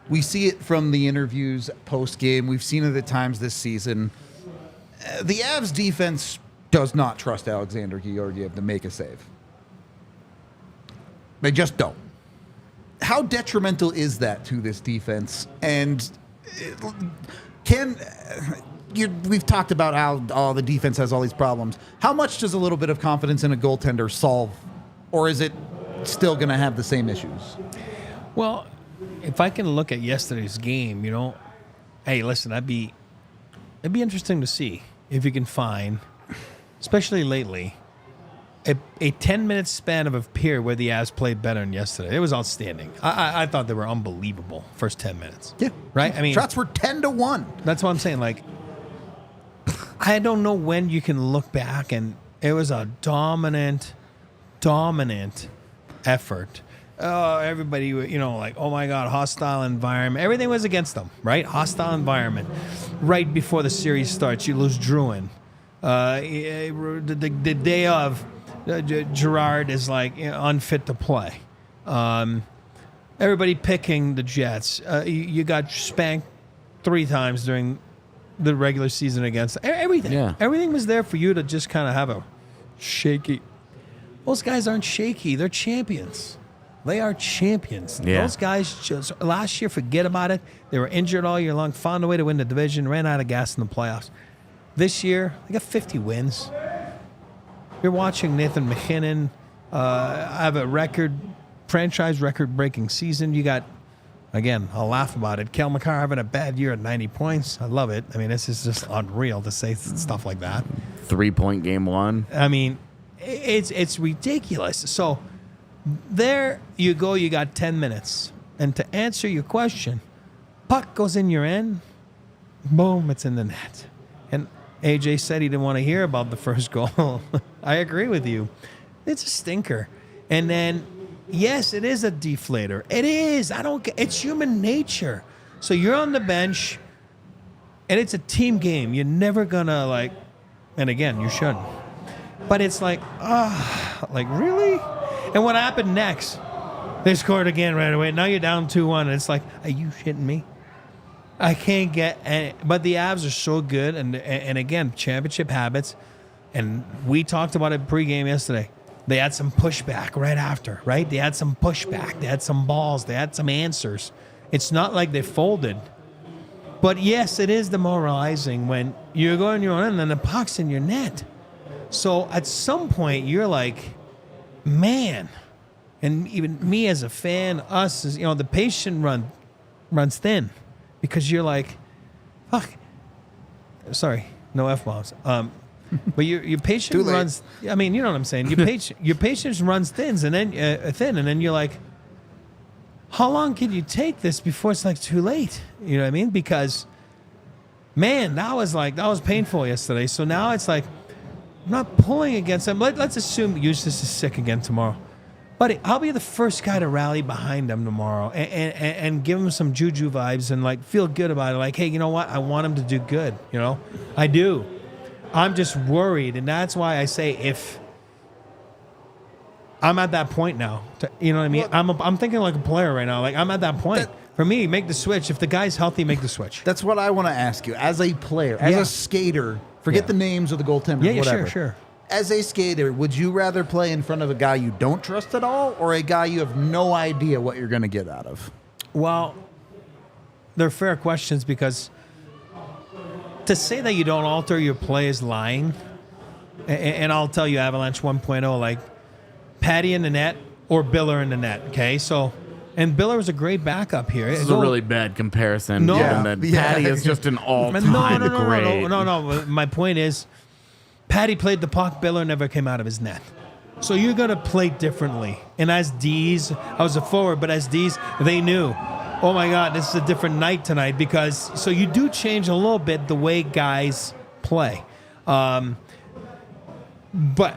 S1: We see it from the interviews post-game. We've seen it at times this season. The Avs defense does not trust Alexandar Georgiev to make a save. They just don't. How detrimental is that to this defense? And we've talked about how the defense has all these problems. How much does a little bit of confidence in a goaltender solve? Or is it still going to have the same issues?
S3: Well, if I can look at yesterday's game, hey, listen, I'd be it'd be interesting to see if you can find, especially lately, a 10-minute span of a period where the Avs played better than yesterday. It was outstanding. I thought they were unbelievable first 10 minutes.
S1: Yeah.
S3: Right? I mean,
S1: shots were 10-1.
S3: that's what I'm saying. Like, I don't know when you can look back and it was a dominant effort. Oh, everybody, like, oh my God, hostile environment. Everything was against them, right? Hostile environment. Right before the series starts, you lose Druin. The day of, Gerard is like unfit to play. Everybody picking the Jets. You got spanked 3 times during the regular season against everything.
S2: Yeah.
S3: Everything was there for you to just kind of have a shaky. Those guys aren't shaky. They're champions. They are champions.
S2: Yeah.
S3: Those guys just last year, forget about it. They were injured all year long, found a way to win the division, ran out of gas in the playoffs. This year, they got 50 wins. You're watching Nathan McKinnon have a franchise record-breaking season. You got, again, I'll laugh about it, Kel McCarr having a bad year at 90 points. I love it. I mean, this is just unreal to say stuff like that.
S2: 3-point game 1.
S3: I mean, it's ridiculous. So there you go. You got 10 minutes. And to answer your question, puck goes in your end. Boom, it's in the net. And AJ said he didn't want to hear about the first goal. I agree with you. It's a stinker. And then, yes, it is a deflator. It is. It's human nature. So you're on the bench, and it's a team game. You're never going to, and again, you shouldn't. But it's like, really? And what happened next? They scored again right away. Now you're down 2-1. And it's like, are you shitting me? I can't get any. But the Avs are so good. And again, championship habits. And we talked about it pregame yesterday. They had some pushback right after, right? They had some pushback. They had some balls. They had some answers. It's not like they folded. But yes, it is demoralizing when you're going your own end and the puck's in your net. So at some point, you're like, man, and even me as a fan, us, as, the patient runs thin because you're like, fuck. Sorry, no F-bombs. But your patient runs. I mean, you know what I'm saying. Your patience runs thin, and then you're like, how long can you take this before it's like too late? You know what I mean? Because, man, that was painful yesterday. So now it's like, I'm not pulling against them. Let's assume Justus is sick again tomorrow. Buddy, I'll be the first guy to rally behind him tomorrow and give him some juju vibes and feel good about it. Like, hey, you know what? I want him to do good. I do. I'm just worried, and that's why I say if I'm at that point now, you know what I mean? I'm thinking like a player right now. Like I'm at that point. For me, make the switch. If the guy's healthy, make the switch.
S1: That's what I want to ask you. As a player, as a skater, forget the names of the goaltenders, whatever.
S3: Sure.
S1: As a skater, would you rather play in front of a guy you don't trust at all or a guy you have no idea what you're going to get out of?
S3: Well, they're fair questions because to say that you don't alter your play is lying. And I'll tell you, Avalanche 1.0, like Patty in the net or Biller in the net, okay? So, and Biller was a great backup here.
S2: This is a really bad comparison.
S3: No.
S2: Given that Patty is just an all-time great.
S3: No. My point is, Patty played the puck. Biller never came out of his net. So you're going to play differently. And as D's, I was a forward, but as D's, they knew, oh my God, this is a different night tonight because, so you do change a little bit the way guys play. But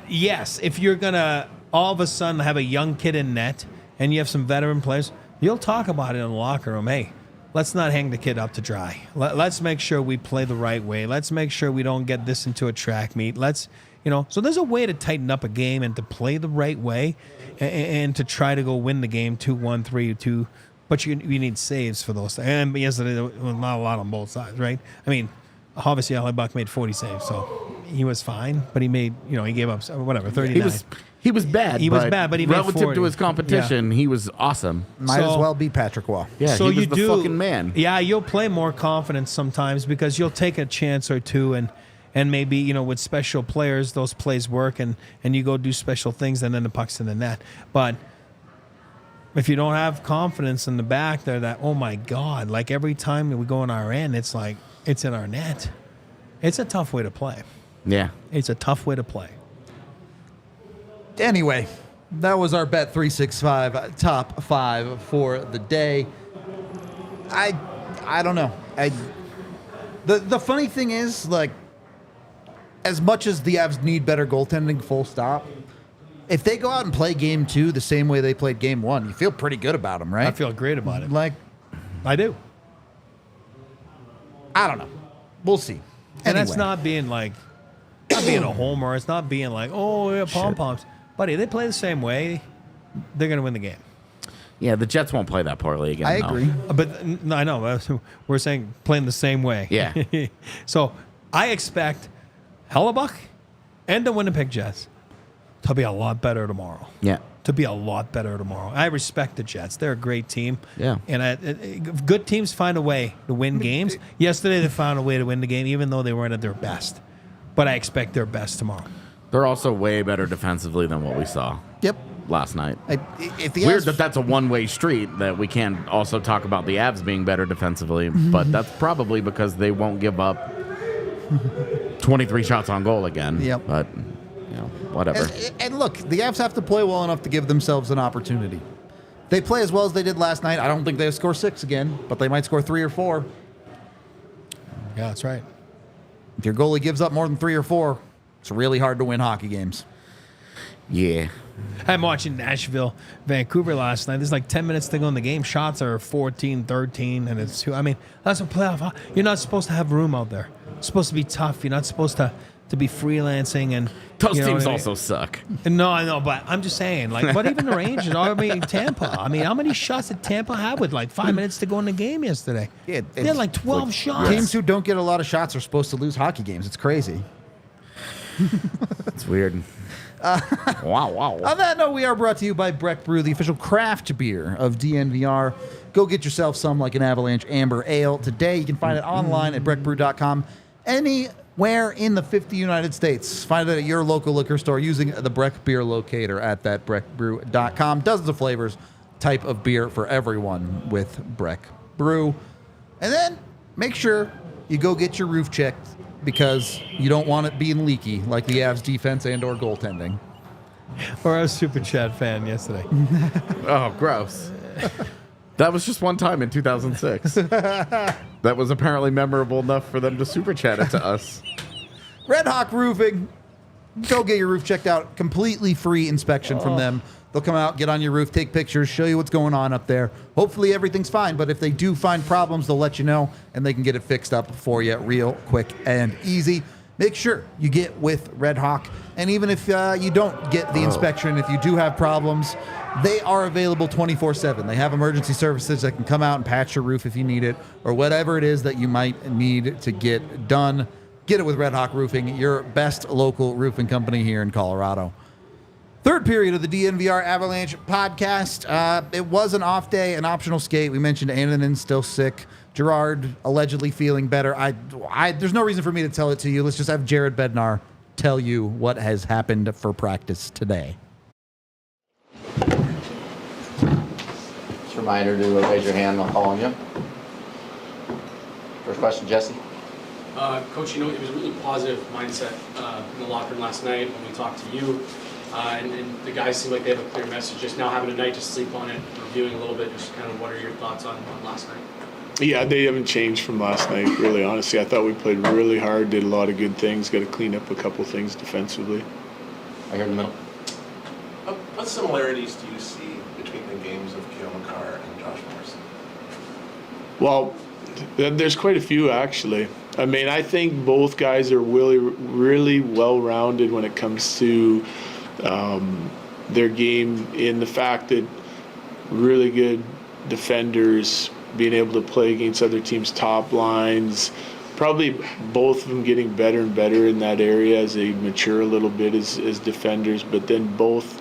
S3: yes, if you're going to all of a sudden have a young kid in net and you have some veteran players, you'll talk about it in the locker room. Hey, let's not hang the kid up to dry. Let's make sure we play the right way. Let's make sure we don't get this into a track meet. So there's a way to tighten up a game and to play the right way and to try to go win the game 2-1, 3-2. But you need saves for those. And yesterday, there was not a lot on both sides, right? I mean, obviously, Ali Buck made 40 saves, so he was fine. But he made, he gave up, 39.
S2: He was bad.
S3: He was bad, but he made 40.
S2: Relative to his competition, he was awesome.
S1: Might as well be Patrick Waugh.
S2: Yeah,
S3: so
S2: he was the fucking man.
S3: Yeah, you'll play more confident sometimes because you'll take a chance or two and maybe, with special players, those plays work and you go do special things and then the puck's in the net. But if you don't have confidence in the back there that, oh my God, like every time that we go on our end, it's like, it's in our net. It's a tough way to play.
S2: Yeah.
S3: It's a tough way to play.
S1: Anyway, that was our Bet365 top 5 for the day. I don't know. The funny thing is, like, as much as the Avs need better goaltending, full stop, if they go out and play game 2 the same way they played game 1, you feel pretty good about them, right?
S3: I feel great about it.
S1: Like,
S3: I do.
S1: I don't know. We'll see.
S3: And that's
S1: Anyway.
S3: not being like, not being a homer. It's not being like, oh, yeah, pom-poms. Buddy, they play the same way. They're going to win the game.
S2: Yeah, the Jets won't play that poorly again.
S1: I
S2: though.
S1: agree.
S3: But no, I know. We're saying playing the same way.
S2: Yeah.
S3: So I expect Hellebuck and the Winnipeg Jets to be a lot better tomorrow.
S2: Yeah.
S3: To be a lot better tomorrow. I respect the Jets. They're a great team.
S2: Yeah.
S3: And good teams find a way to win games. Yesterday, they found a way to win the game, even though they weren't at their best. But I expect their best tomorrow.
S2: They're also way better defensively than what we saw
S1: Yep.
S2: last night.
S1: If the
S2: Weird
S1: Avs-
S2: that that's a one-way street, that we can't also talk about the Avs being better defensively, but that's probably because they won't give up 23 shots on goal again.
S1: Yep.
S2: But, whatever.
S1: And look, the Avs have to play well enough to give themselves an opportunity. They play as well as they did last night. I don't think they'll score 6 again, but they might score 3 or 4.
S3: Yeah, that's right.
S1: If your goalie gives up more than 3 or 4, it's really hard to win hockey games.
S2: Yeah.
S3: I'm watching Nashville, Vancouver last night. There's like 10 minutes to go in the game. Shots are 14, 13, and it's I mean, that's a playoff. You're not supposed to have room out there. It's supposed to be tough. You're not supposed to be freelancing and
S2: Those
S3: you know
S2: teams
S3: what I mean?
S2: also suck.
S3: No, I know, but I'm just saying, like, but even the Rangers, I mean, Tampa. I mean, how many shots did Tampa have with like 5 minutes to go in the game yesterday?
S1: Yeah,
S3: they had like 12 shots.
S1: Teams who don't get a lot of shots are supposed to lose hockey games. It's crazy.
S2: It's weird. Wow.
S1: On that note, we are brought to you by Breck Brew, the official craft beer of DNVR. Go get yourself some like an Avalanche Amber Ale today. You can find it online at breckbrew.com. Anywhere in the 50 United States. Find it at your local liquor store using the Breck Beer Locator at that breckbrew.com. Dozens of flavors, type of beer for everyone with Breck Brew. And then make sure you go get your roof checked, because you don't want it being leaky like the Avs defense and or goaltending.
S3: Or I was a Super Chat fan yesterday.
S2: Oh, gross. That was just one time in 2006. That was apparently memorable enough for them to super chat it to us.
S1: Red Hawk Roofing. Go get your roof checked out. Completely free inspection from them. They'll come out, get on your roof, take pictures, show you what's going on up there. Hopefully everything's fine, but if they do find problems, they'll let you know, and they can get it fixed up for you real quick and easy. Make sure you get with Red Hawk, and even if you don't get the inspection, if you do have problems, they are available 24/7. They have emergency services that can come out and patch your roof if you need it, or whatever it is that you might need to get done. Get it with Red Hawk Roofing, your best local roofing company here in Colorado. Third period of the DNVR Avalanche podcast. It was an off day, an optional skate. We mentioned Annunen still sick. Gerard allegedly feeling better. There's no reason for me to tell it to you. Let's just have Jared Bednar tell you what has happened for practice today.
S4: Just a reminder to raise your hand when I'm calling you. First question, Jesse.
S5: Coach, it was a really positive mindset in the locker room last night when we talked to you. And the guys seem like they have a clear message. Just now having a night to sleep on it, reviewing a little bit, just kind of what are your thoughts on last night?
S6: Yeah, they haven't changed from last night, really, honestly. I thought we played really hard, did a lot of good things, got to clean up a couple things defensively.
S4: Right here in the middle.
S7: What similarities do you see between the games of Kale McCarr and Josh Morrison?
S6: Well, there's quite a few, actually. I mean, I think both guys are really well-rounded when it comes to their game, in the fact that really good defenders, being able to play against other teams' top lines, probably both of them getting better and better in that area as they mature a little bit as defenders, but then both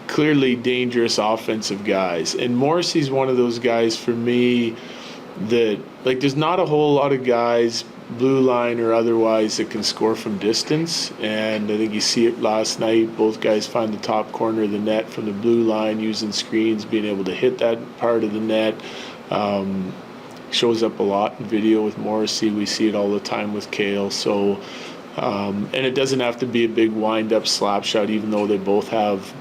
S6: clearly dangerous offensive guys. And Morrissey's one of those guys for me that, like, there's not a whole lot of guys, blue line or otherwise, that can score from distance, and I think you see it last night. Both guys find the top corner of the net from the blue line, using screens, being able to hit that part of the net. shows up a lot in video with Morrissey. We see it all the time with Kale. So, and it doesn't have to be a big wind-up slap shot, even though they both have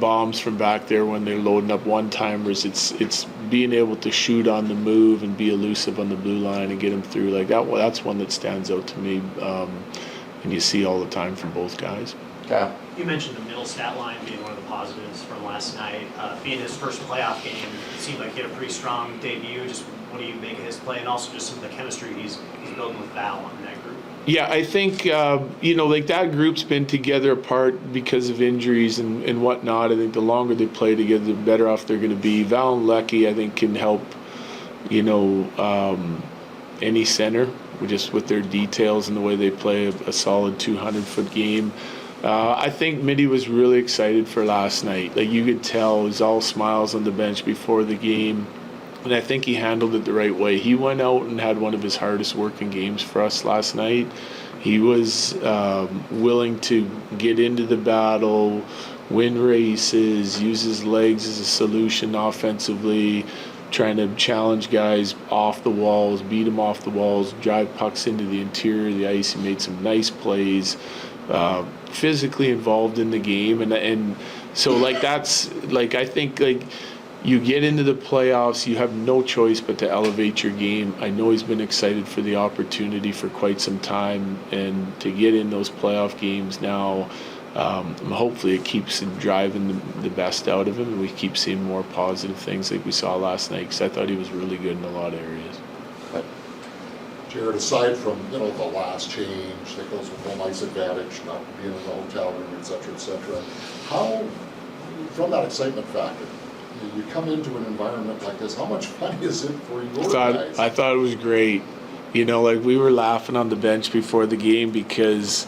S6: bombs from back there when they're loading up one-timers. It's being able to shoot on the move and be elusive on the blue line and get them through like that. Well, that's one that stands out to me, and you see all the time from both guys.
S4: Okay.
S8: You mentioned the middle stat line being one of the positives from last night. Being his first playoff game, it seemed like he had a pretty strong debut. Just what do you make of his play, and also just some of the chemistry he's building with Val on that group?
S6: Yeah, I think, like that group's been together apart because of injuries and whatnot. I think the longer they play together, the better off they're going to be. Val and Lecky, I think, can help, any center just with their details and the way they play a solid 200-foot game. I think Mitty was really excited for last night. Like, you could tell, he was all smiles on the bench before the game. And I think he handled it the right way. He went out and had one of his hardest working games for us last night. He was willing to get into the battle, win races, use his legs as a solution offensively, trying to challenge guys off the walls, beat them off the walls, drive pucks into the interior of the ice. He made some nice plays, physically involved in the game. And so, like, that's, like, I think, like, you get into the playoffs, you have no choice but to elevate your game. I know he's been excited for the opportunity for quite some time, and to get in those playoff games now, hopefully it keeps driving the best out of him, and we keep seeing more positive things like we saw last night, because I thought he was really good in a lot of areas.
S9: Jared, aside from the last change that goes with home ice advantage, not being in the hotel room, et cetera, how, from that excitement factor, you come into an environment like this, how much fun is it for your guys?
S6: I thought it was great. Like, we were laughing on the bench before the game because,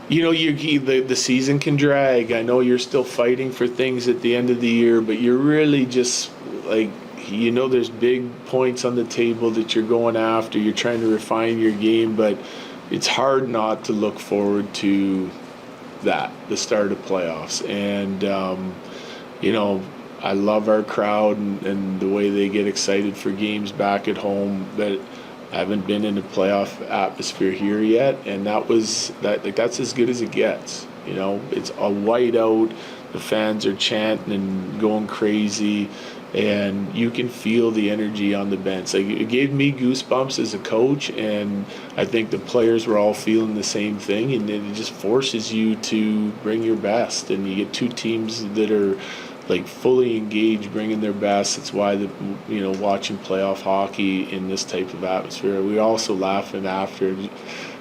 S6: the season can drag. I know you're still fighting for things at the end of the year, but you're really just, like, there's big points on the table that you're going after. You're trying to refine your game, but it's hard not to look forward to the start of playoffs. And, I love our crowd and the way they get excited for games back at home. But I haven't been in a playoff atmosphere here yet, and that's as good as it gets. It's a whiteout. The fans are chanting and going crazy, and you can feel the energy on the bench. Like, it gave me goosebumps as a coach, and I think the players were all feeling the same thing, and it just forces you to bring your best. And you get two teams that are, like, fully engaged, bringing their best. It's why watching playoff hockey in this type of atmosphere. We were also laughing after,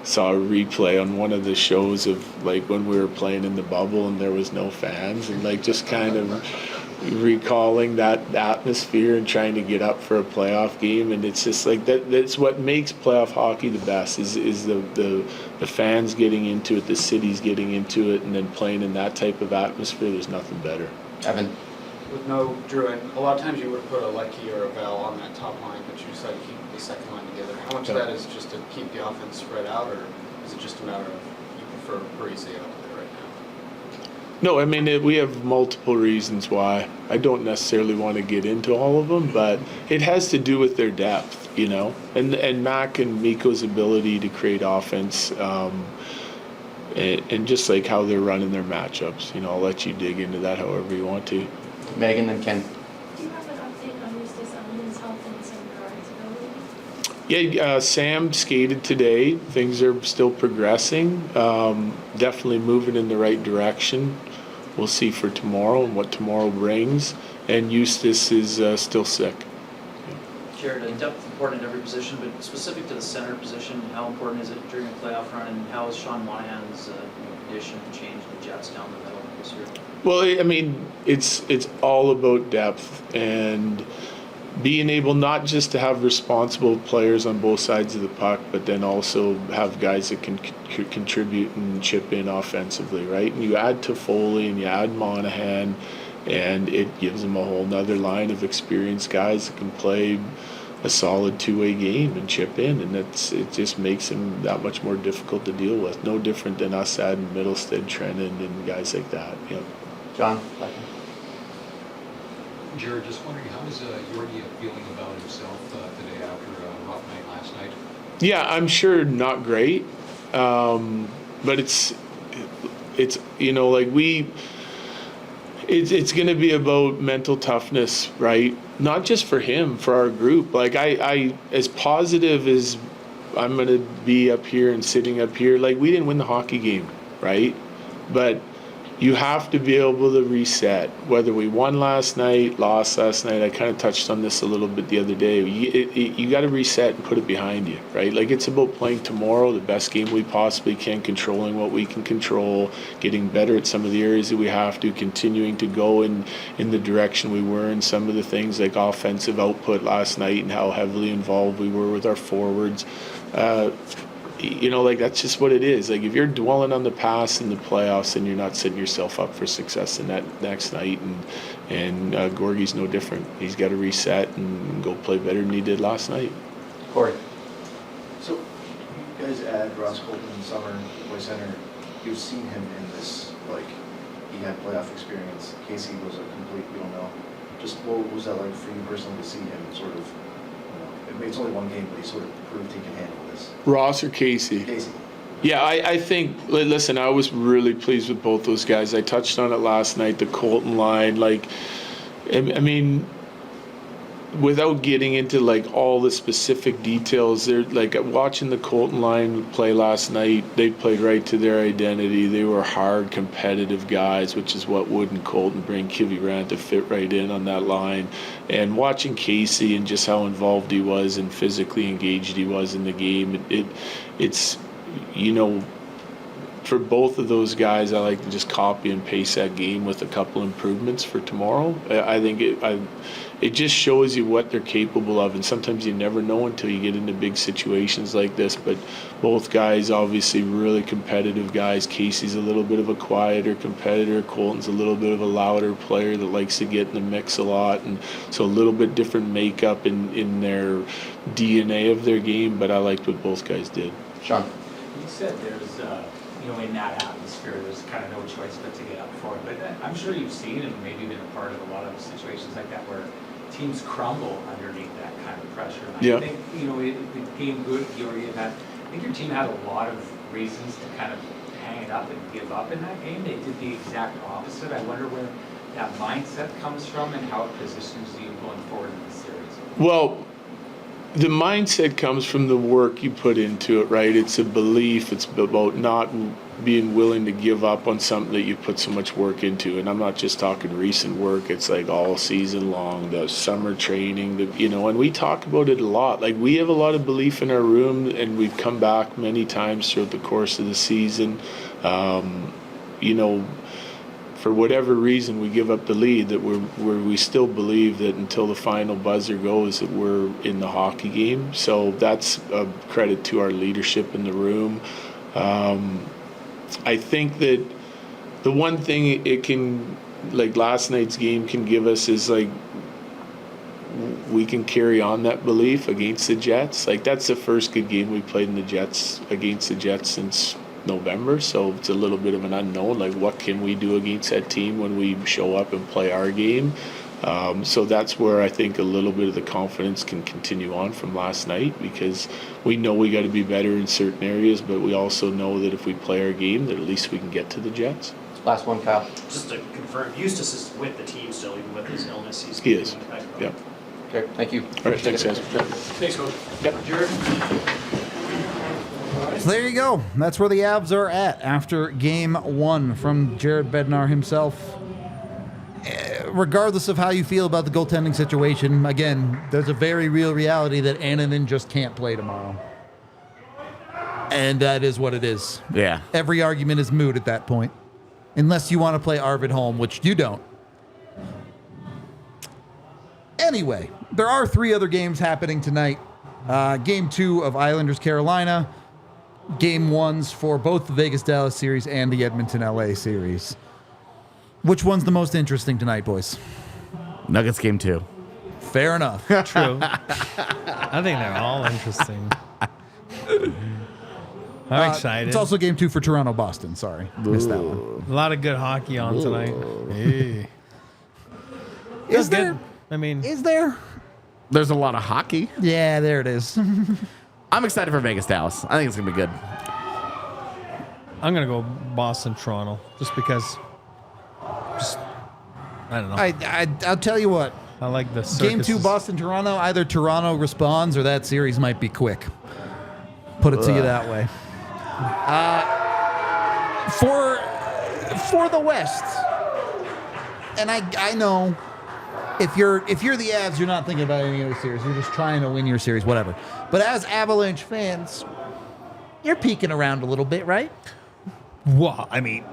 S6: saw a replay on one of the shows of, like, when we were playing in the bubble and there was no fans, and, like, just kind of recalling that atmosphere and trying to get up for a playoff game. And it's just like that's what makes playoff hockey the best is the fans getting into it, the cities getting into it, and then playing in that type of atmosphere. There's nothing better.
S4: Evan.
S10: With no Drew, and a lot of times you would put a Lecky or a Val on that top line, but you decided to keep the second line together. How much of that is just to keep the offense spread out, or is it just a matter of you prefer Parise out there right now?
S6: No, I mean, we have multiple reasons why. I don't necessarily want to get into all of them, but it has to do with their depth, and Mac and Mikko's ability to create offense, and just like how they're running their matchups. I'll let you dig into that however you want to.
S4: Megan, then Ken.
S11: Do you have an update on Justus Annunen's health and some guards ability?
S6: Yeah, Sam skated today. Things are still progressing. Definitely moving in the right direction. We'll see for tomorrow and what tomorrow brings. And Justus is still sick.
S12: Jared, depth important in every position, but specific to the center position, how important is it during a playoff run, and how is Sean Monahan's addition changed the Jets down the middle this year?
S6: Well, I mean, it's all about depth and being able not just to have responsible players on both sides of the puck, but then also have guys that can contribute and chip in offensively, right? And you add Toffoli and you add Monahan, and it gives them a whole nother line of experienced guys that can play a solid two-way game and chip in, and it just makes them that much more difficult to deal with. No different than us adding Middlestead, Trennan, and guys like that. Yeah.
S4: John.
S13: Jared, just wondering, how is Georgiev feeling about himself
S6: Yeah, I'm sure not great, but it's like it's going to be about mental toughness, right? Not just for him, for our group. Like I as positive as I'm going to be up here and sitting up here, like we didn't win the hockey game, right? But you have to be able to reset. Whether we won last night, lost last night, I kind of touched on this a little bit the other day. You got to reset and put it behind you, right? Like it's about playing tomorrow the best game we possibly can, controlling what we can control, getting better at some of the areas that we have to, continuing to go in the direction we were in some of the things like offensive output last night and how heavily involved we were with our forwards. Like that's just what it is. Like if you're dwelling on the past in the playoffs and you're not setting yourself up for success in that next night, and Georgie's no different. He's got to reset and go play better than he did last night.
S4: Corey.
S13: So you guys add Ross Colton in the summer, play center. You've seen him in this, like he had playoff experience. Casey was a complete, you don't know. Just what was that like for you personally to see him sort of? It's only one game, but he sort of proved he can handle this.
S6: Ross or Casey?
S13: Casey.
S6: Yeah, I think, listen, I was really pleased with both those guys. I touched on it last night, the Colton line. Like, I mean, without getting into like all the specific details, they're like watching the Colton line play last night. They played right to their identity. They were hard, competitive guys, which is what Wood and Colton bring. Kivy ran to fit right in on that line. And watching Casey and just how involved he was and physically engaged he was in the game, it's for both of those guys, I like to just copy and paste that game with a couple improvements for tomorrow. I think it just shows you what they're capable of, and sometimes you never know until you get into big situations like this. But both guys, obviously, really competitive guys. Casey's a little bit of a quieter competitor. Colton's a little bit of a louder player that likes to get in the mix a lot, and so a little bit different makeup in their DNA of their game. But I liked what both guys did.
S4: Sean.
S14: You said there's, in that atmosphere, there's kind of no choice but to get up for it. But I'm sure you've seen and maybe been a part of a lot of situations like that where teams crumble underneath that kind of pressure. And
S6: yeah.
S14: I think, the game good, I think your team had a lot of reasons to kind of hang it up and give up in that game. They did the exact opposite. I wonder where that mindset comes from and how it positions you going forward in the series.
S6: Well, the mindset comes from the work you put into it, right? It's a belief. It's about not being willing to give up on something that you put so much work into. And I'm not just talking recent work. It's like all season long, the summer training, and we talk about it a lot. Like we have a lot of belief in our room, and we've come back many times throughout the course of the season. For whatever reason, we give up the lead, that we still believe that until the final buzzer goes that we're in the hockey game. So that's a credit to our leadership in the room. I think that the one thing it can, like last night's game can give us is like we can carry on that belief against the Jets. Like that's the first good game we played against the Jets since November, so it's a little bit of an unknown. Like, what can we do against that team when we show up and play our game? So that's where I think a little bit of the confidence can continue on from last night, because we know we got to be better in certain areas, but we also know that if we play our game, that at least we can get to the Jets.
S4: Last one, Kyle.
S8: Just to confirm, Justus is with the team still, even with his illness.
S6: He is. Yeah.
S4: Okay. Thank you.
S6: All right. Thanks, guys.
S5: Thanks, Coach.
S6: Yep.
S8: Jared?
S1: So there you go. That's where the Avs are at after game one from Jared Bednar himself. Regardless of how you feel about the goaltending situation, again, there's a very real reality that Annunen just can't play tomorrow. And that is what it is.
S2: Yeah.
S1: Every argument is moot at that point. Unless you want to play Arvid Holm, which you don't. Anyway, there are 3 other games happening tonight. Game 2 of Islanders-Carolina. Game 1s for both the Vegas-Dallas series and the Edmonton-LA series. Which one's the most interesting tonight, boys?
S2: Nuggets game 2.
S1: Fair enough.
S3: True. I think they're all interesting. I'm excited.
S1: It's also game 2 for Toronto-Boston. Sorry. Missed that one.
S3: A lot of good hockey on tonight. Hey.
S1: Is there?
S3: I mean,
S1: Is there?
S2: There's a lot of hockey.
S1: Yeah, there it is.
S2: I'm excited for Vegas Dallas. I think it's gonna be good.
S3: I'm gonna go Boston Toronto just because. I don't know.
S1: I'll tell you what.
S3: I like the
S1: Game 2 Boston Toronto. Either Toronto responds or that series might be quick. Put it to you that way. For the West, and I know if you're the Avs, you're not thinking about any other series. You're just trying to win your series, whatever. But as Avalanche fans, you're peeking around a little bit, right?
S3: Well, I mean,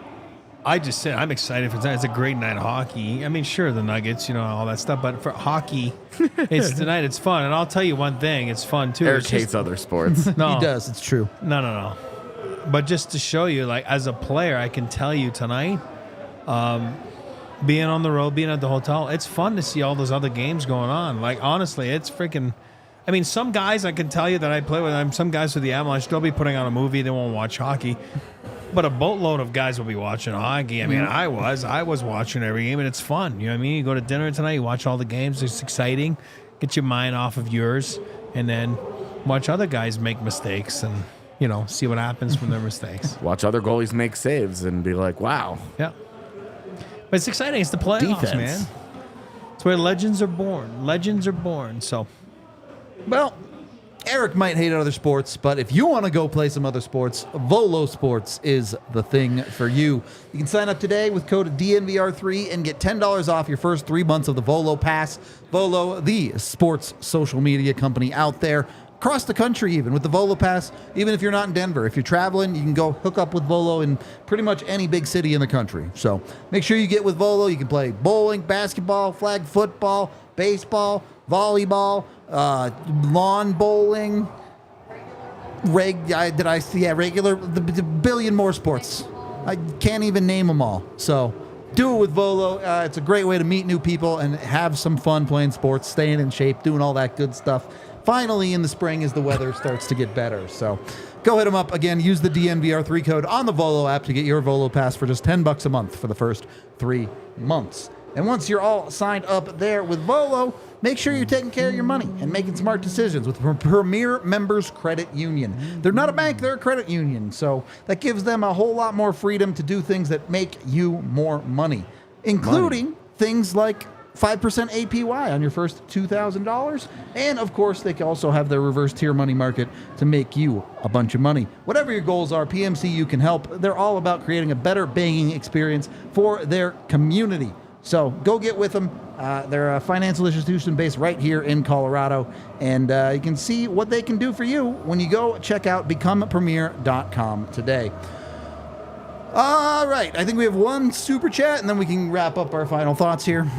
S3: I just said I'm excited for tonight. It's a great night of hockey. I mean, sure, the Nuggets, all that stuff, but for hockey, it's tonight. It's fun, and I'll tell you one thing: it's fun too.
S2: Eric hates other sports.
S3: No,
S1: He does. It's true.
S3: No. But just to show you, like as a player, I can tell you tonight, being on the road, being at the hotel, it's fun to see all those other games going on. Like honestly, it's freaking. I mean, some guys I can tell you that I play with. Some guys with the Avalanche, they'll be putting on a movie. They won't watch hockey. But a boatload of guys will be watching hockey. I mean, I was watching every game, and it's fun. You know what I mean? You go to dinner tonight, you watch all the games. It's exciting. Get your mind off of yours, and then watch other guys make mistakes and, see what happens from their mistakes.
S2: Watch other goalies make saves and be like, wow.
S3: Yeah. But it's exciting. It's the playoffs,
S2: Defense.
S3: man. It's where legends are born. Legends are born. So,
S1: Well, Eric might hate other sports, but if you want to go play some other sports, Volo Sports is the thing for you. You can sign up today with code DNVR3 and get $10 off your first 3 months of the Volo Pass. Volo, the sports social media company out there, across the country even, with the Volo Pass. Even if you're not in Denver, if you're traveling, you can go hook up with Volo in pretty much any big city in the country. So make sure you get with Volo. You can play bowling, basketball, flag football, baseball, volleyball, lawn bowling, regular, the billion more sports. I can't even name them all. So do it with Volo. It's a great way to meet new people and have some fun playing sports, staying in shape, doing all that good stuff. Finally, in the spring, as the weather starts to get better. So go hit them up. Again, use the DNVR3 code on the Volo app to get your Volo Pass for just $10 a month for the first 3 months. And once you're all signed up there with Volo, make sure you're taking care of your money and making smart decisions with Premier Members Credit Union. They're not a bank, they're a credit union. So that gives them a whole lot more freedom to do things that make you more money, including things like 5% APY on your first $2,000. And of course, they can also have their reverse tier money market to make you a bunch of money. Whatever your goals are, PMCU can help. They're all about creating a better banking experience for their community. So go get with them. They're a financial institution based right here in Colorado. And you can see what they can do for you when you go check out becomepremier.com today. All right. I think we have one super chat, and then we can wrap up our final thoughts here.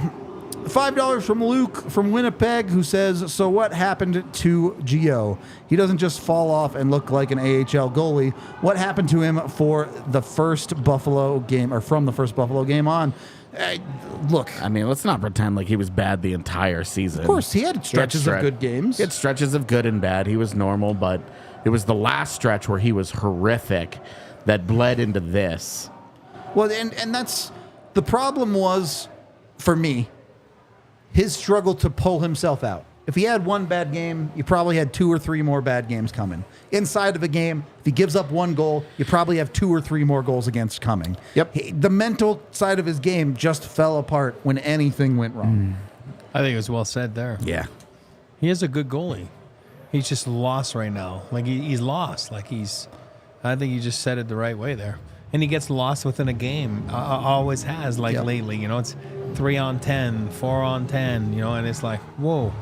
S1: $5 from Luke from Winnipeg, who says, so what happened to Gio? He doesn't just fall off and look like an AHL goalie. What happened to him for the first Buffalo game, or from the first Buffalo game on? Look.
S2: I mean, let's not pretend like he was bad the entire season.
S1: Of course, he had stretches of good games.
S2: He had stretches of good and bad. He was normal, but it was the last stretch where he was horrific that bled into this.
S1: Well, and that's the problem was, for me, his struggle to pull himself out. If he had one bad game, you probably had 2 or 3 more bad games coming. Inside of a game, if he gives up 1 goal, you probably have 2 or 3 more goals against coming.
S2: Yep.
S1: The mental side of his game just fell apart when anything went wrong.
S3: I think it was well said there.
S2: Yeah.
S3: He is a good goalie. He's just lost right now. Like he's lost. I think you just said it the right way there. And he gets lost within a game. Always has, lately. It's 3 on 10, 4 on 10, and it's like, whoa,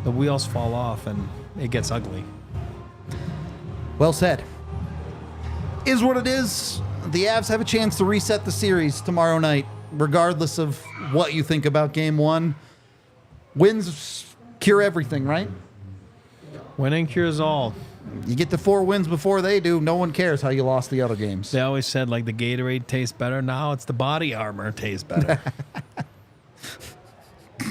S3: the wheels fall off and it gets ugly.
S1: Well said. Is what it is. The Avs have a chance to reset the series tomorrow night, regardless of what you think about game 1. Wins cure everything, right?
S3: Winning cures all.
S1: You get to 4 wins before they do. No one cares how you lost the other games.
S3: They always said, the Gatorade tastes better. Now it's the body armor tastes better.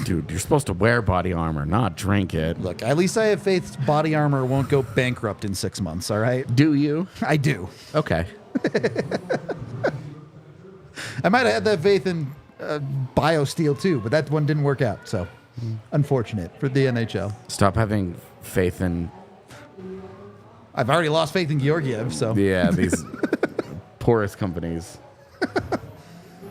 S2: Dude, you're supposed to wear body armor, not drink it.
S1: Look, at least I have faith body armor won't go bankrupt in 6 months, all right?
S2: Do you?
S1: I do.
S2: Okay.
S1: I might have had that faith in BioSteel too, but that one didn't work out, so unfortunate for the NHL.
S2: Stop having faith in
S1: I've already lost faith in Georgiev, so.
S2: Yeah, these poorest companies.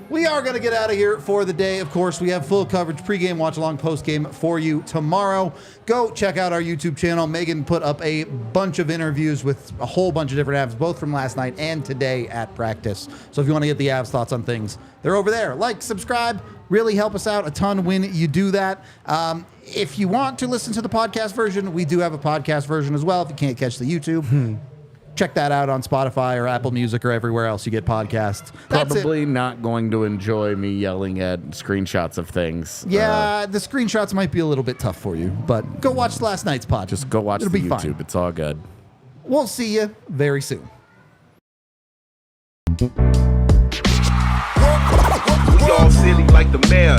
S1: We are going to get out of here for the day. Of course, we have full coverage, pregame, watch along, postgame for you tomorrow. Go check out our YouTube channel. Megan put up a bunch of interviews with a whole bunch of different Avs, both from last night and today at practice. So if you want to get the Avs thoughts on things, they're over there. Like, subscribe, really help us out a ton when you do that. If you want to listen to the podcast version, we do have a podcast version as well. If you can't catch the YouTube, check that out on Spotify or Apple Music or everywhere else you get podcasts. That's
S2: Probably
S1: it.
S2: not going to enjoy me yelling at screenshots of things.
S1: Yeah, the screenshots might be a little bit tough for you, but go watch last night's pod.
S2: Just go watch
S1: It'll
S2: the
S1: be
S2: YouTube.
S1: fine.
S2: It's all good.
S1: We'll see you very soon.
S15: We all silly like the mayor.